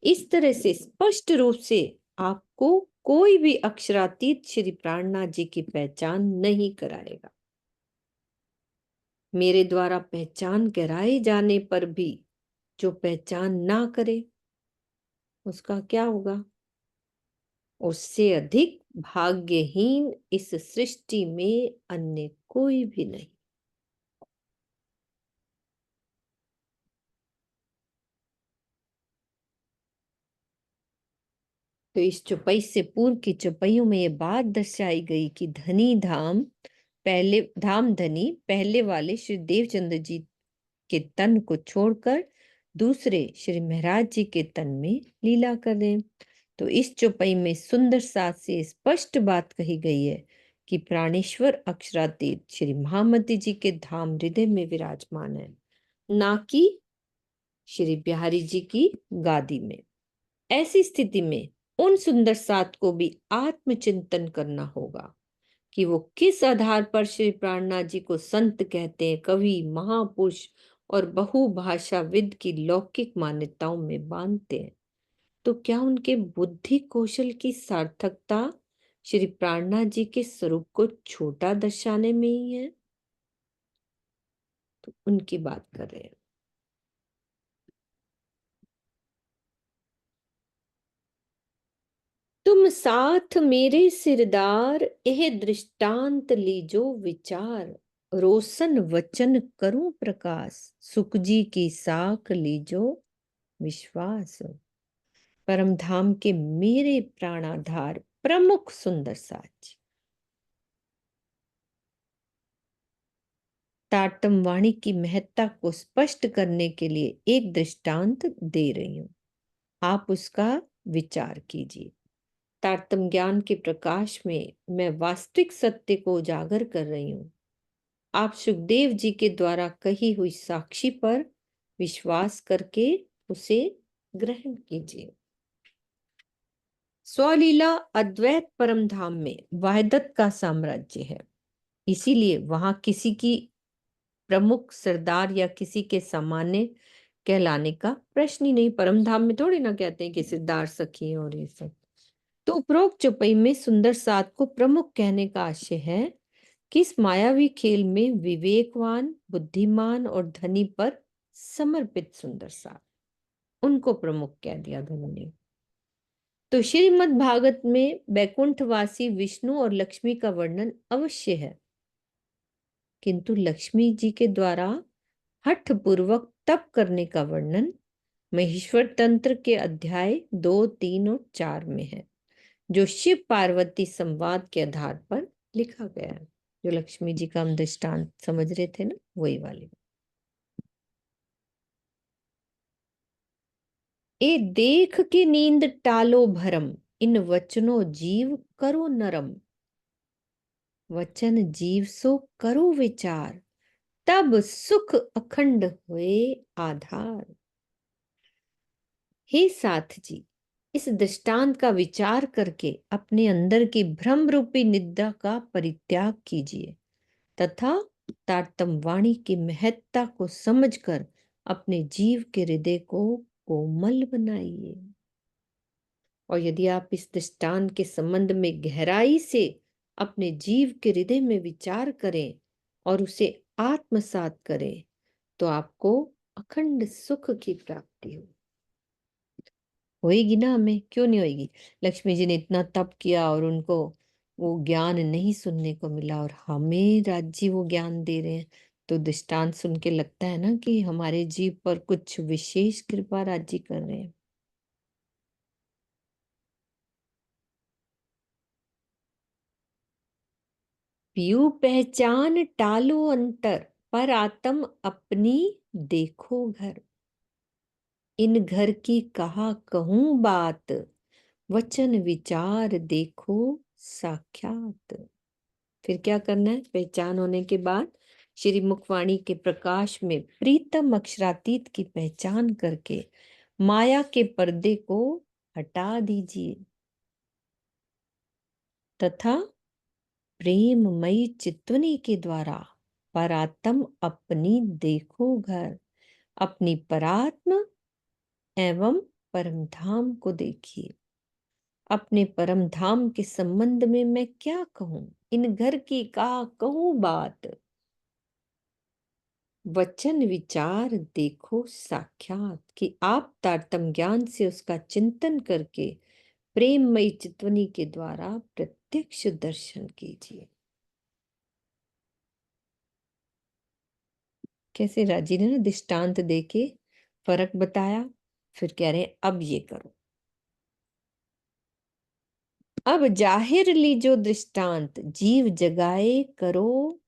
इस तरह से स्पष्ट रूप से आपको कोई भी अक्षरातीत श्री प्राणनाथ जी की पहचान नहीं कराएगा। मेरे द्वारा पहचान कराए जाने पर भी जो पहचान ना करे उसका क्या होगा? उससे अधिक भाग्यहीन इस सृष्टि में अन्य कोई भी नहीं। तो इस चौपाई से पूर्व की चौपाइयों में ये बात दर्शाई गई कि धनी धाम पहले धाम धनी पहले वाले श्री देवचंद्र जी के तन को छोड़कर दूसरे श्री महाराज जी के तन में लीला करें। तो इस चौपाई में सुंदर साथ से स्पष्ट बात कही गई है कि प्राणेश्वर अक्षरातीत श्री महामती जी के धाम हृदय में विराजमान है, ना कि श्री बिहारी जी की गादी में। ऐसी स्थिति में उन सुंदर साथ को भी आत्मचिंतन करना होगा कि वो किस आधार पर श्री प्राणनाथ जी को संत कहते हैं, कवि, महापुरुष और बहुभाषाविद की लौकिक मान्यताओं में बांधते हैं। तो क्या उनके बुद्धि कौशल की सार्थकता श्री प्राणनाथ जी के स्वरूप को छोटा दर्शाने में ही है? तो उनकी बात कर रहे हैं। तुम साथ मेरे सिरदार यह दृष्टांत लीजो विचार, रोशन वचन करूं प्रकाश, सुख जी की साख लीजो विश्वास। परम धाम के मेरे प्राणाधार प्रमुख सुंदर साच, तारतम वाणी की महत्ता को स्पष्ट करने के लिए एक दृष्टांत दे रही हूं, आप उसका विचार कीजिए। तारतम ज्ञान के प्रकाश में मैं वास्तविक सत्य को उजागर कर रही हूं। आप सुखदेव जी के द्वारा कही हुई साक्षी पर विश्वास करके उसे ग्रहण कीजिए। स्वलीला अद्वैत परम धाम में वहदत का साम्राज्य है, इसीलिए वहां किसी की प्रमुख सरदार या किसी के सामान्य कहलाने का प्रश्न ही नहीं। परम धाम में थोड़ी ना कहते हैं कि सरदार सखी और ये सब। तो उपरोक्त चौपाई में सुंदर साथ को प्रमुख कहने का आशय है कि इस मायावी खेल में विवेकवान, बुद्धिमान और धनी पर समर्पित सुंदर साथ, उनको प्रमुख कह दिया धनी ने। तो श्रीमद् भागवत में बैकुंठवासी विष्णु और लक्ष्मी का वर्णन अवश्य है, किंतु लक्ष्मी जी के द्वारा हठ पूर्वक तप करने का वर्णन महेश्वर तंत्र के अध्याय 2, 3 और 4 में है, जो शिव पार्वती संवाद के आधार पर लिखा गया है। जो लक्ष्मी जी का हम दृष्टांत समझ रहे थे ना, वही वाली। ए देख के नींद टालो भरम, इन वचनों जीव करो नरम। वचन जीव सो करो विचार, तब सुख अखंड हुए आधार। हे साथ जी, इस दृष्टांत का विचार करके अपने अंदर की भ्रम रूपी निद्रा का परित्याग कीजिए तथा तारतम वाणी की महत्ता को समझकर अपने जीव के हृदय को कोमल बनाइए। और यदि आप इस दृष्टांत के संबंध में गहराई से अपने जीव के हृदय में विचार करें और उसे आत्मसात करें तो आपको अखंड सुख की प्राप्ति होएगी ना। हमें क्यों नहीं होएगी? लक्ष्मी जी ने इतना तप किया और उनको वो ज्ञान नहीं सुनने को मिला और हमें राज्य वो ज्ञान दे रहे हैं, तो दृष्टांत सुन के लगता है ना कि हमारे जीव पर कुछ विशेष कृपा राज्य कर रहे हैं। पीयू पहचान टालो अंतर, पर आत्म अपनी देखो घर। इन घर की कहा कहूं बात, वचन विचार देखो साक्षात। फिर क्या करना है? पहचान होने के बाद श्री मुखवाणी के प्रकाश में प्रीतम अक्षरातीत की पहचान करके माया के पर्दे को हटा दीजिए तथा प्रेममयी चित्वनी के द्वारा परात्म अपनी देखो घर, अपनी परात्म एवं परम धाम को देखिए। अपने परम धाम के संबंध में मैं क्या कहूं? इन घर की का कहूं बात, वचन विचार देखो साक्षात, कि आप तारतम ज्ञान से उसका चिंतन करके प्रेममयी चित्वनी के द्वारा प्रत्यक्ष दर्शन कीजिए। कैसे राजी ने ना दृष्टांत देके फर्क बताया, फिर कह रहे हैं अब ये करो। अब जाहिर लीजो दृष्टांत, जीव जगाए करो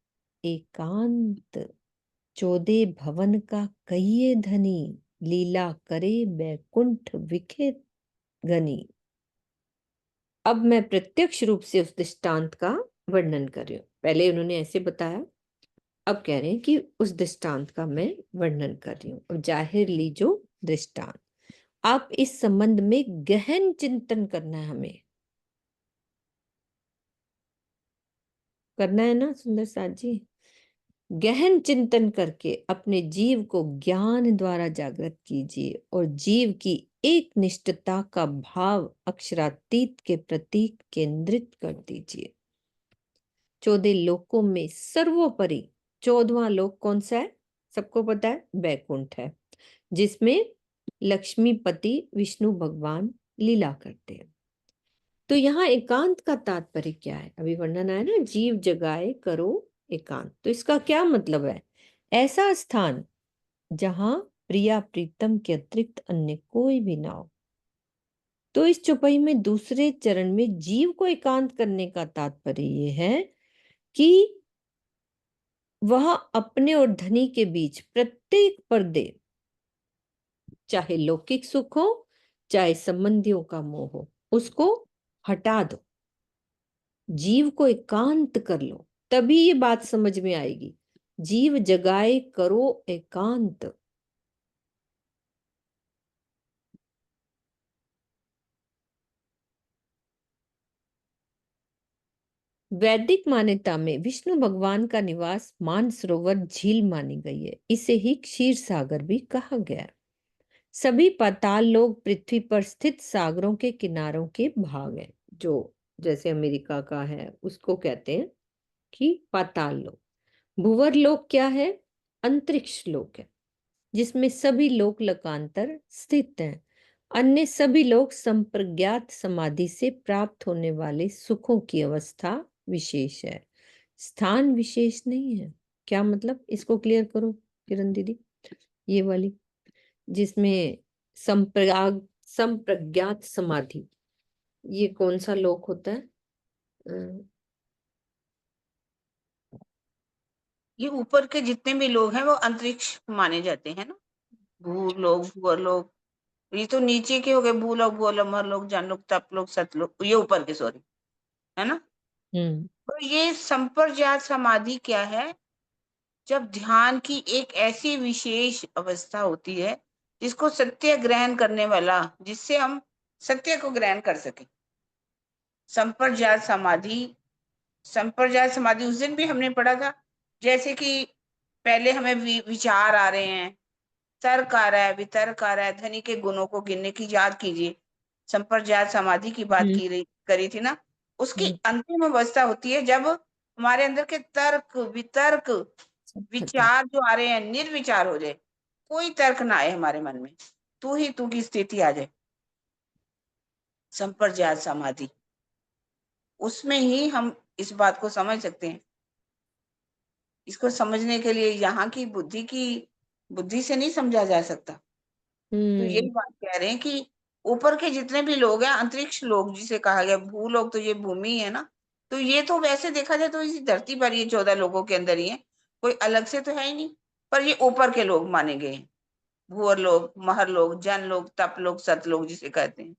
एकांत। 14 भवन का कहिए धनी, लीला करे बैकुंठ विखे घनी। अब मैं प्रत्यक्ष रूप से उस दृष्टांत का वर्णन कर रही हूं। पहले उन्होंने ऐसे बताया, अब कह रहे हैं कि उस दृष्टांत का मैं वर्णन कर रही हूं। अब जाहिर लीजो दृष्टांत, आप इस संबंध में गहन चिंतन करना है, हमें करना है ना सुंदर साथ जी। गहन चिंतन करके अपने जीव को ज्ञान द्वारा जागृत कीजिए और जीव की एक निष्ठता का भाव अक्षरातीत के प्रति केंद्रित कर दीजिए। 14 लोकों में सर्वोपरि 14वां लोक कौन सा है? सबको पता है, बैकुंठ है, जिसमें लक्ष्मीपति विष्णु भगवान लीला करते हैं। तो यहाँ एकांत का तात्पर्य क्या है? अभी वर्णन आया ना, जीव जगाए करो एकांत। तो इसका क्या मतलब है? ऐसा स्थान जहां प्रिया प्रीतम के अतिरिक्त अन्य कोई भी ना हो। तो इस चौपाई में दूसरे चरण में जीव को एकांत करने का तात्पर्य ये है कि वह अपने और धनी के बीच प्रत्येक पर्दे, चाहे लौकिक सुख हो चाहे संबंधियों का मोह हो, उसको हटा दो, जीव को एकांत कर लो, तभी ये बात समझ में आएगी। जीव जगाए करो एकांत। वैदिक मान्यता में विष्णु भगवान का निवास मानसरोवर झील मानी गई है। इसे ही क्षीर सागर भी कहा गया है। सभी पाताल लोक पृथ्वी पर स्थित सागरों के किनारों के भाग हैं, जो जैसे अमेरिका का है उसको कहते हैं कि पाताल लोक। भूवर लोक क्या है? अंतरिक्ष लोक है, जिसमें सभी लोक लोकांतर स्थित हैं। अन्य सभी लोग संप्रज्ञात समाधि से प्राप्त होने वाले सुखों की अवस्था विशेष है, स्थान विशेष नहीं है। क्या मतलब? इसको क्लियर करो किरण दीदी। ये वाली जिसमें संप्रज्ञात समाधि, ये कौन सा लोक होता है? ये ऊपर के जितने भी लोग हैं वो अंतरिक्ष माने जाते हैं ना, भू लोग, भूवर लोग, ये तो नीचे के हो गए, भूलोक, भोलोक, मरलोक, जानलोक, तपलोक, सतलोक, ये ऊपर के, सॉरी, है ना। तो ये संप्रज्ञात समाधि क्या है? जब ध्यान की एक ऐसी विशेष अवस्था होती है जिसको सत्य ग्रहण करने वाला, जिससे हम सत्य को ग्रहण कर सके। संप्रज्ञात समाधि, संप्रज्ञात समाधि उस दिन भी हमने पढ़ा था, जैसे कि पहले हमें विचार आ रहे हैं, तर्क आ रहा है, वितर्क आ रहा है, ध्वनि के गुणों को गिनने की, याद कीजिए संप्रज्ञात समाधि की बात करी थी ना। उसकी अंतिम अवस्था होती है जब हमारे अंदर के तर्क, वितर्क, विचार जो आ रहे हैं निर्विचार हो जाए, कोई तर्क ना आए हमारे मन में, तू ही तू की स्थिति आ जाए, संप्रज्ञात समाधि। उसमें ही हम इस बात को समझ सकते हैं। इसको समझने के लिए यहाँ की बुद्धि से नहीं समझा जा सकता। तो यही बात कह रहे हैं कि ऊपर के जितने भी लोग हैं, अंतरिक्ष लोग जिसे कहा गया, भूलोक तो ये भूमि है ना, तो ये तो वैसे देखा जाए तो इसी धरती पर ये 14 लोगों के अंदर ही है, कोई अलग से तो है ही नहीं, पर ये ऊपर के लोग माने गए हैं, भूअर लोग, महर लोग, जन लोग, तप लोग, सत लोग जिसे कहते हैं।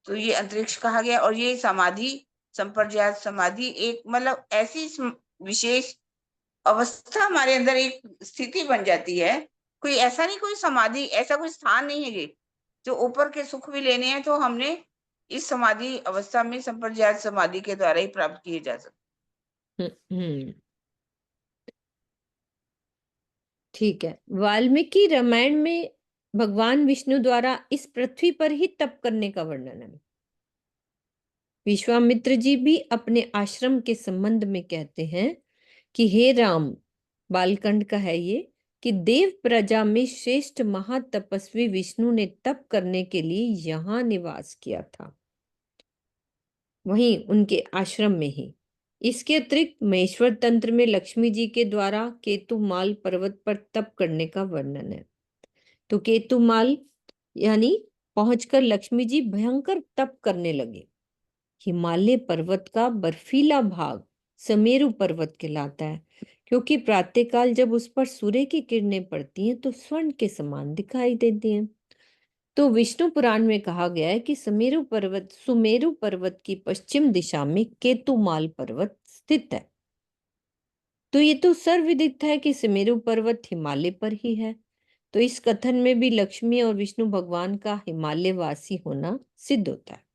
तो ये अंतरिक्ष कहा गया। और ये समाधि, संप्रज्ञात समाधि एक मतलब ऐसी विशेष अवस्था हमारे अंदर एक स्थिति बन जाती है। कोई ऐसा नहीं, कोई समाधि ऐसा कोई स्थान नहीं है ये, जो ऊपर के सुख भी लेने हैं तो हमने इस समाधि अवस्था में संप्रज्ञात समाधि के द्वारा ही प्राप्त किए जा सकते। ठीक है। वाल्मीकि रामायण में भगवान विष्णु द्वारा इस पृथ्वी पर ही तप करने का वर्णन है। विश्वामित्र जी भी अपने आश्रम के संबंध में कहते हैं कि हे राम, बालकांड का है ये, कि देव प्रजा में श्रेष्ठ महातपस्वी विष्णु ने तप करने के लिए यहाँ निवास किया था, वहीं उनके आश्रम में ही। इसके अतिरिक्त महेश्वर तंत्र में लक्ष्मी जी के द्वारा केतुमाल पर्वत पर तप करने का वर्णन है। तो केतुमाल यानी पहुंचकर लक्ष्मी जी भयंकर तप करने लगे। हिमालय पर्वत का बर्फीला भाग समेरु पर्वत कहलाता है, क्योंकि प्रातःकाल जब उस पर सूर्य की किरणें पड़ती हैं तो स्वर्ण के समान दिखाई देती हैं। तो विष्णु पुराण में कहा गया है कि सुमेरु पर्वत की पश्चिम दिशा में केतुमाल पर्वत स्थित है। तो ये तो सर्वविदित है कि सुमेरु पर्वत हिमालय पर ही है। तो इस कथन में भी लक्ष्मी और विष्णु भगवान का हिमालयवासी होना सिद्ध होता है।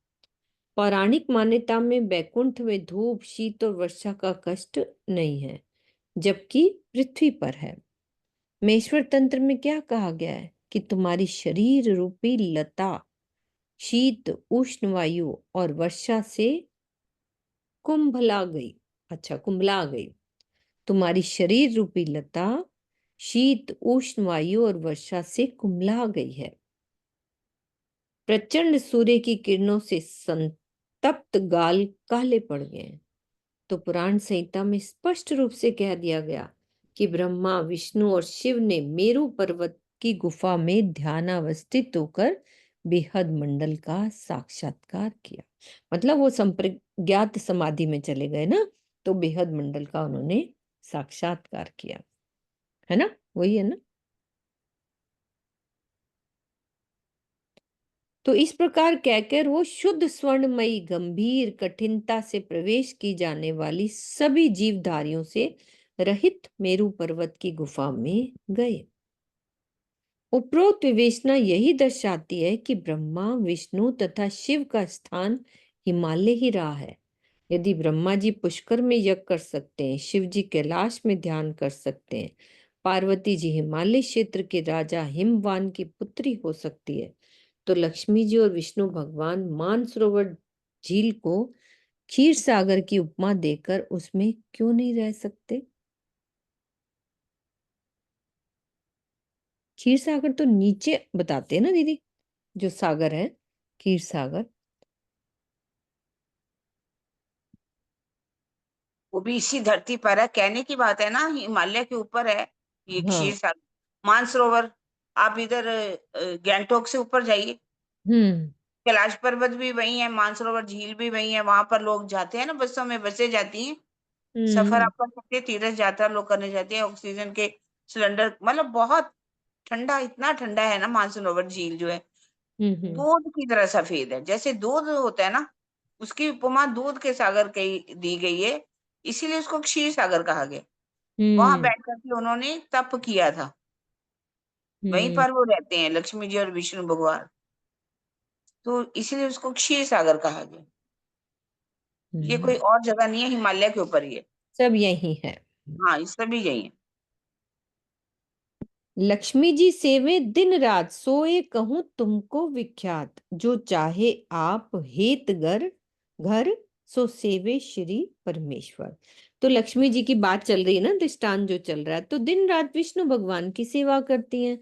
पौराणिक मान्यता में वैकुंठ में धूप, शीत और वर्षा का कष्ट नहीं है, जबकि पृथ्वी पर है। महेश्वर तंत्र में क्या कहा गया है कि तुम्हारी शरीर रूपी लता शीत, उष्ण वायु और वर्षा से कुंभला गई। अच्छा, कुंभला गई। तुम्हारी शरीर रूपी लता शीत, उष्ण वायु और वर्षा से कुंभला गई है। प्रचंड सूर्य की किरणों से संतप्त गाल काले पड़ गए हैं। तो पुराण संहिता में स्पष्ट रूप से कह दिया गया कि ब्रह्मा, विष्णु और शिव ने मेरु पर्वत की गुफा में ध्यानावस्थित होकर बेहद मंडल का साक्षात्कार किया। मतलब वो संप्रज्ञात समाधि में चले गए ना, तो बेहद मंडल का उन्होंने साक्षात्कार किया, है ना, वही है ना। तो इस प्रकार कहकर वो शुद्ध स्वर्णमयी गंभीर कठिनता से प्रवेश की जाने वाली सभी जीवधारियों से रहित मेरु पर्वत की गुफा में गए। उपरोक्त विवेचना यही दर्शाती है कि ब्रह्मा, विष्णु तथा शिव का स्थान हिमालय ही रहा है। यदि ब्रह्मा जी पुष्कर में यज्ञ कर सकते हैं, शिव जी कैलाश में ध्यान कर सकते हैं, पार्वती जी हिमालय क्षेत्र के राजा हिमवान की पुत्री हो सकती है, तो लक्ष्मी जी और विष्णु भगवान मानसरोवर झील को क्षीर सागर की उपमा देकर उसमें क्यों नहीं रह सकते? क्षीर सागर तो नीचे बताते हैं ना दीदी, जो सागर है क्षीर सागर। वो भी इसी धरती पर है, कहने की बात है ना, हिमालय के ऊपर है ये क्षीर हाँ। सागर, मानसरोवर। आप इधर गैंगटोक से ऊपर जाइए, कैलाश पर्वत भी वही है, मानसरोवर झील भी वही है, वहां पर लोग जाते हैं ना, बसों में बसें जाती हैं, सफर आप कर सकते हैं, तीर्थ यात्रा लोग करने जाते हैं, ऑक्सीजन के सिलेंडर, मतलब बहुत ठंडा, इतना ठंडा है ना मानसरोवर झील जो है, हम्म। दूध की तरह सफेद है। जैसे दूध होता है ना, उसकी उपमा दूध के सागर की दी गई है, इसीलिए उसको क्षीर सागर कहा गया। वहां हम्म। बैठ करके उन्होंने तप किया था। वहीं हम्म। पर वो रहते हैं, लक्ष्मी जी और विष्णु भगवान, तो इसीलिए उसको क्षीर सागर कहा गया। ये कोई हम्म। और जगह नहीं है, हिमालय के ऊपर ही है। सब यही है। हाँ, ये सभी यही है। लक्ष्मी जी सेवे दिन रात, सोए कहूँ तुमको विख्यात, जो चाहे आप हेत घर घर, सो सेवे श्री परमेश्वर। तो लक्ष्मी जी की बात चल रही है ना, दृष्टांत जो चल रहा है, तो दिन रात विष्णु भगवान की सेवा करती हैं।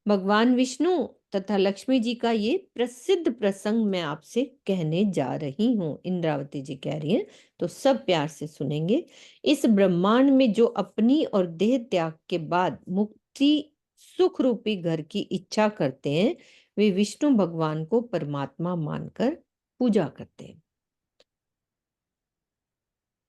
भगवान विष्णु तथा लक्ष्मी जी का ये प्रसिद्ध प्रसंग मैं आपसे कहने जा रही हूँ, इंद्रावती जी कह रही हैं, तो सब प्यार से सुनेंगे। इस ब्रह्मांड में जो अपनी और देह त्याग के बाद मुक्ति सुख रूपी घर की इच्छा करते हैं, वे विष्णु भगवान को परमात्मा मानकर पूजा करते हैं।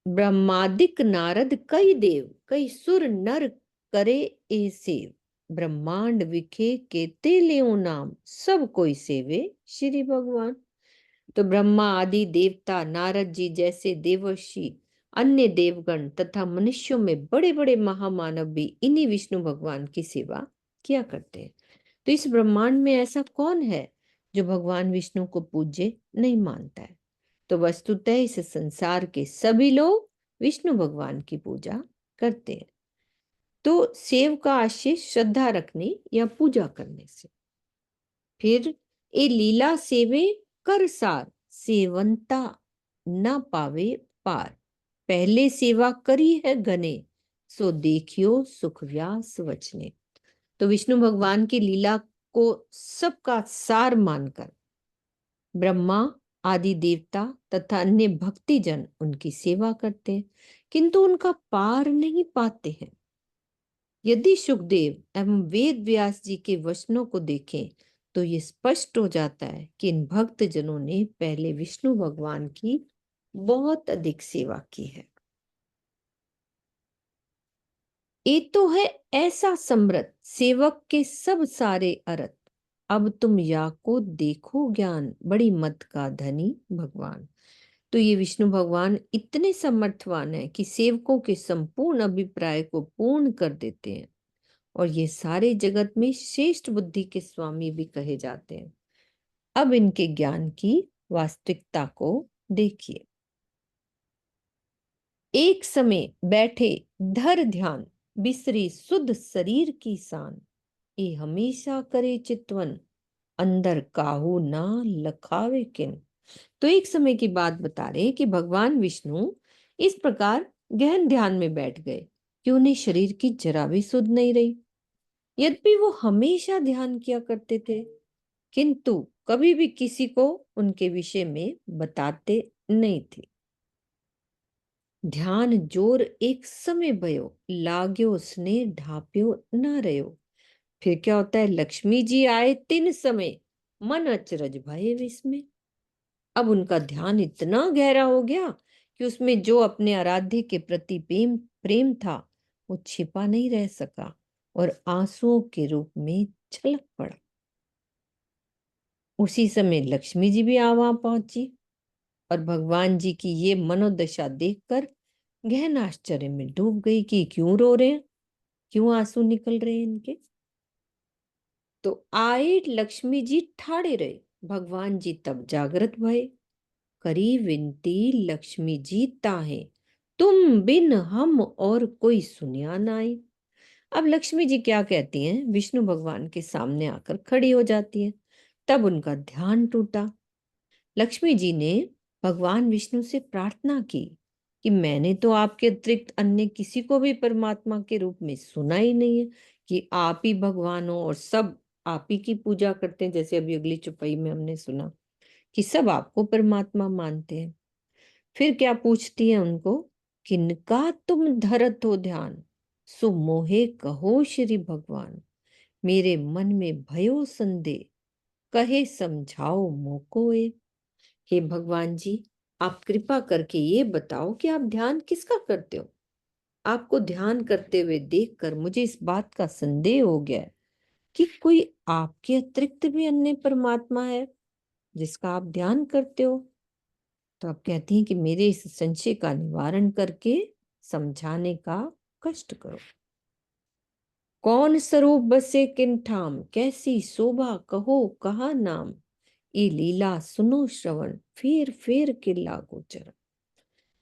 ब्रह्मादिक नारद कई देव, कई सुर नर करे ए सेव, ब्रह्मांड विखे केते लेओ नाम, सब कोई सेवे श्री भगवान। तो ब्रह्मा आदि देवता, नारद जी जैसे देवर्षि, अन्य देवगण तथा मनुष्यों में बड़े बड़े महामानव भी इन्हीं विष्णु भगवान की सेवा किया करते हैं। तो इस ब्रह्मांड में ऐसा कौन है जो भगवान विष्णु को पूज्य नहीं मानता है? तो वस्तुतः इस संसार के सभी लोग विष्णु भगवान की पूजा करते हैं। तो सेव का आशय श्रद्धा रखने या पूजा करने से। फिर ए लीला सेवे कर सार, सेवंता न पावे पार, पहले सेवा करी है गने, सो देखियो सुख व्यास वचने। तो विष्णु भगवान की लीला को सबका सार मानकर ब्रह्मा आदि देवता तथा अन्य भक्तिजन उनकी सेवा करते हैं, किंतु उनका पार नहीं पाते हैं। यदि सुखदेव एवं वेद व्यास जी के वचनों को देखें तो ये स्पष्ट हो जाता है कि इन भक्त जनों ने पहले विष्णु भगवान की बहुत अधिक सेवा की है। ये तो है ऐसा समृद्ध सेवक के सब सारे अरत, अब तुम या को देखो ज्ञान, बड़ी मत का धनी भगवान। तो ये विष्णु भगवान इतने समर्थवान है कि सेवकों के संपूर्ण अभिप्राय को पूर्ण कर देते हैं, और ये सारे जगत में श्रेष्ठ बुद्धि के स्वामी भी कहे जाते हैं। अब इनके ज्ञान की वास्तविकता को देखिए। एक समय बैठे धर ध्यान, बिसरी सुध शरीर की सान, ये हमेशा करे चितवन, अंदर काहू ना लखावे किन। तो एक समय की बात बता रहे हैं कि भगवान विष्णु इस प्रकार गहन ध्यान में बैठ गए कि उन्हें शरीर की जरा भी सुध नहीं रही। यद्यपि वो हमेशा ध्यान किया करते थे, किंतु कभी भी किसी को उनके विषय में बताते नहीं थे। ध्यान जोर एक समय भयो, लाग्यो स्नेह ढाप्यो न रहो। फिर क्या होता है, लक्ष्मी जी आए तिन समय, मन अचरज भये विस्मय। अब उनका ध्यान इतना गहरा हो गया कि उसमें जो अपने आराध्य के प्रति प्रेम प्रेम था वो छिपा नहीं रह सका और आंसुओं के रूप में छलक पड़ा। उसी समय लक्ष्मी जी भी वहां पहुंची और भगवान जी की ये मनोदशा देखकर गहन आश्चर्य में डूब गई कि क्यों रो रहे हैं, क्यों आंसू निकल रहे हैं इनके। तो आए लक्ष्मी जी ठाड़े रहे, भगवान जी तब जागृत भये, करी विनती लक्ष्मी जी ताहे, तुम बिन हम और कोई सुनिया नाई। अब लक्ष्मी जी क्या कहती हैं, विष्णु भगवान के सामने आकर खड़ी हो जाती है। तब उनका ध्यान टूटा। लक्ष्मी जी ने भगवान विष्णु से प्रार्थना की कि मैंने तो आपके अतिरिक्त अन्य किसी को भी परमात्मा के रूप में सुना ही नहीं है, कि आप ही भगवान हो और सब आप ही की पूजा करते हैं। जैसे अभी अगली चौपाई में हमने सुना कि सब आपको परमात्मा मानते हैं। फिर क्या पूछती है उनको, किनका तुम धरत हो ध्यान, सो मोहे कहो श्री भगवान, मेरे मन में भयो संदेह, कहे समझाओ मोको ए। हे भगवान जी, आप कृपा करके ये बताओ कि आप ध्यान किसका करते हो। आपको ध्यान करते हुए देखकर मुझे इस बात का संदेह हो गया है कि कोई आपके अतिरिक्त भी अन्य परमात्मा है जिसका आप ध्यान करते हो? तो आप कहती हैं कि मेरे इस संशय का निवारण करके समझाने का कष्ट करो। कौन स्वरूप बसे किन ठाम, कैसी शोभा कहो कहा नाम, ये लीला सुनो श्रवण, फेर फेर के लागो चरण।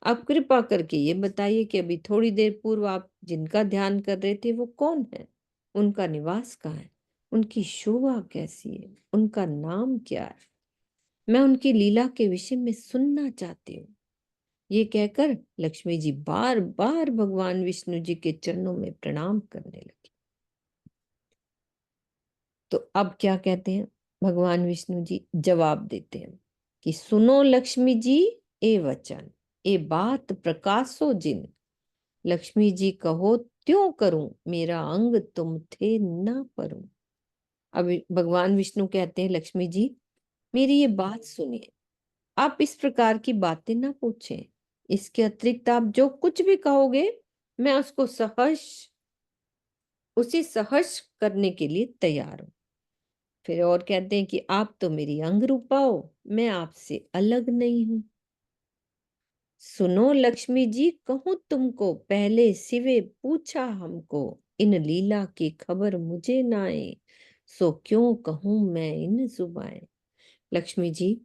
आप कृपा करके ये बताइए कि अभी थोड़ी देर पूर्व आप जिनका ध्यान कर रहे थे वो कौन है, उनका निवास कहाँ है, उनकी शोभा कैसी है, उनका नाम क्या है, मैं उनकी लीला के विषय में सुनना चाहती हूँ। ये कहकर लक्ष्मी जी बार बार भगवान विष्णु जी के चरणों में प्रणाम करने लगी। तो अब क्या कहते हैं भगवान विष्णु जी? जवाब देते हैं कि सुनो लक्ष्मी जी ए वचन, ए बात प्रकाशो जिन, लक्ष्मी जी कहो त्यों करूं, मेरा अंग तुम थे न परूं। अब भगवान विष्णु कहते हैं लक्ष्मी जी मेरी ये बात सुनिए, आप इस प्रकार की बातें ना पूछें, इसके अतिरिक्त आप जो कुछ भी कहोगे मैं उसको उसे सहर्ष करने के लिए तैयार हूं। फिर और कहते हैं कि आप तो मेरी अंग रूपा हो, मैं आपसे अलग नहीं हूं। सुनो लक्ष्मी जी कहूं तुमको, पहले सिवे पूछा हमको, इन लीला की खबर मुझे ना आए, सो क्यों कहूं मैं इन जुबाएं। लक्ष्मी जी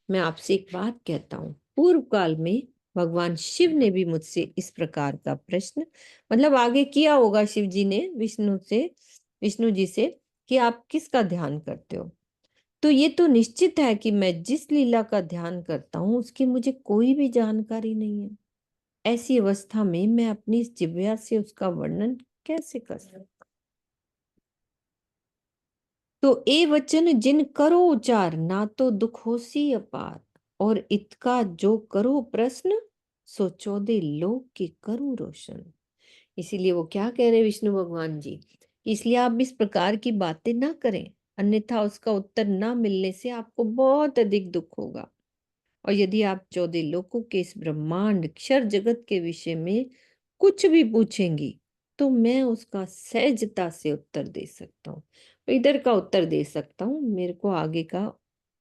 मैं आपसे एक बात कहता हूँ, पूर्व काल में भगवान शिव ने भी मुझसे इस प्रकार का प्रश्न मतलब आगे किया होगा शिव जी ने विष्णु जी से कि आप किसका ध्यान करते हो। तो ये तो निश्चित है कि मैं जिस लीला का ध्यान करता हूँ उसकी मुझे कोई भी जानकारी नहीं है। ऐसी अवस्था में मैं अपनी इस जिह्वा से उसका वर्णन कैसे कर सकता। तो ए वचन जिन करो उचार, ना तो दुख होसी अपार, और इतका जो करो प्रश्न, सो 14 लोक की करूं रोशन। इसीलिए वो क्या कह रहे हैं विष्णु भगवान जी, इसलिए आप इस प्रकार की बातें ना करें, अन्यथा उसका उत्तर ना मिलने से आपको बहुत अधिक दुख होगा। और यदि आप 14 लोकों के इस ब्रह्मांड अक्षर जगत के विषय में कुछ भी पूछेंगी तो मैं उसका सहजता से उत्तर दे सकता हूँ, इधर का उत्तर दे सकता हूँ, मेरे को आगे का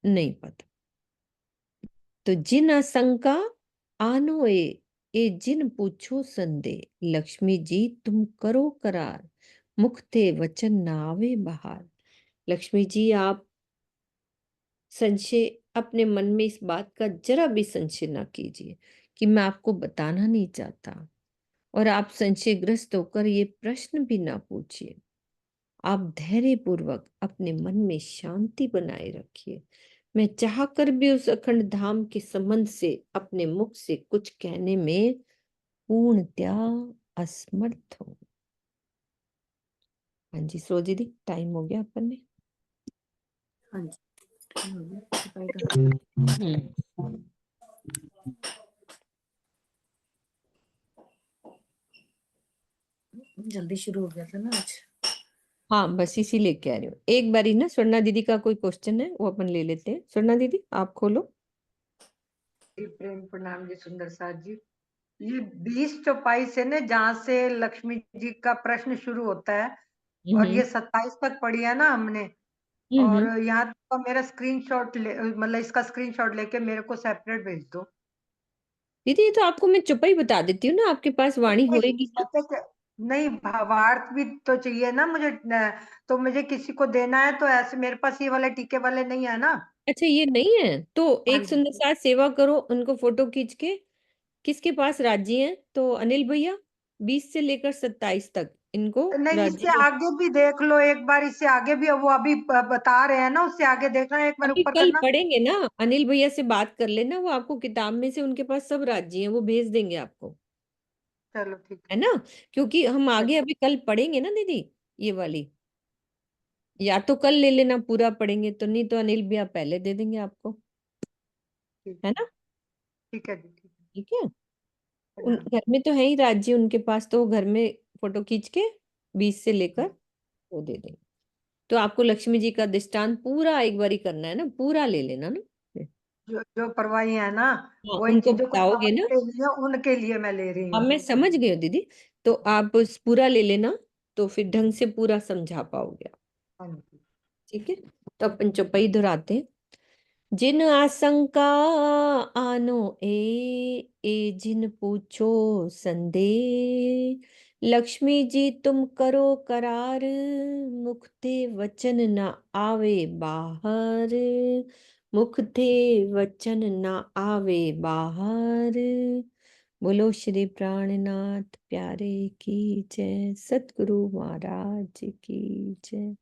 नहीं पता। तो जिन आशंका आनो ए जिन पूछो संदेह, लक्ष्मी जी तुम करो करार, मुख थे वचन ना आवे बाहर। लक्ष्मी जी आप संशय अपने मन में इस बात का जरा भी संशय ना कीजिए कि मैं आपको बताना नहीं चाहता, और आप संशयग्रस्त होकर ये प्रश्न भी ना पूछिए। आप धैर्य पूर्वक अपने मन में शांति बनाए रखिए। मैं चाहकर भी उस अखंड धाम के संबंध से अपने मुख से कुछ कहने में पूर्णतया असमर्थ हूं। हाँ जी सरोज दीदी टाइम हो गया अपन ने। हाँ जी जल्दी शुरू हो गया था ना आज। हाँ बस इसीलिए कह रही हूँ, एक बारी ना स्वर्णा दीदी का कोई क्वेश्चन है वो अपन ले लेते हैं। स्वर्णा दीदी आप खोलो। प्रेम प्रणाम जी सुंदर साथ जी। ये 20 चौपाई से ना जहाँ से लक्ष्मी जी का प्रश्न शुरू होता है और ये 27 तक पढ़ी है ना हमने, और यहाँ का मेरा स्क्रीनशॉट मतलब इसका स्क्रीनशॉट लेके मेरे को सेपरेट भेज दो दीदी ये तो आपको मैं चुप ही बता देती हूँ ना, आपके पास वाणी नहीं, होएगी ना। नहीं भावार्थ भी तो चाहिए ना मुझे तो मुझे किसी को देना है तो ऐसे मेरे पास ये वाले टीके वाले नहीं है ना। अच्छा ये नहीं है तो हाँ एक जी सुंदर साथ सेवा करो, उनको फोटो खींच के, किसके पास राज्य है तो अनिल भैया 20 से लेकर 27 तक इनको नहीं, राज्य इससे में। आगे भी देख लो एक बार, इससे आगे भी वो अभी बता रहे हैं ना, उससे आगे देखना एक बार अभी ऊपर कल करना। पढ़ेंगे ना, अनिल भैया से बात कर लेना, वो आपको किताब में से उनके पास सब राज्य हैं वो भेज देंगे आपको, चलो ठीक है है। ना। क्योंकि हम चलो, आगे अभी कल पढ़ेंगे ना दीदी ये वाली, या तो कल ले लेना पूरा पढ़ेंगे, तो नहीं तो अनिल भैया पहले दे देंगे आपको, ठीक है ना। ठीक है जी, ठीक है ठीक है, उन प्रणाम। घर में तो है ही राज्य उनके पास, तो वो घर में फोटो खींच के 20 से लेकर वो दे देंगे। तो आपको लक्ष्मी जी का दृष्टांत पूरा एक बारी करना है ना, पूरा ले लेना ना। जो जो परवाही है ना, हाँ वही उनको चीजों को बताओगे ना। समझते नहीं है, उनके लिए मैं ले रही अब हूँ। मैं समझ गई हूँ दीदी, तो आप पूरा ले लेना तो फिर ढंग से पूरा समझा पाओगे आप। हाँ जी। ठीक है, तो अपन चौपाई दोहराते हैं। जिन आशंका आनो ए जिन पूछो संदेह, लक्ष्मी जी तुम करो करार, मुख ते वचन न आवे बाहर, मुख ते वचन न आवे बाहर। बोलो श्री प्राणनाथ प्यारे की जय, सतगुरु महाराज की जय।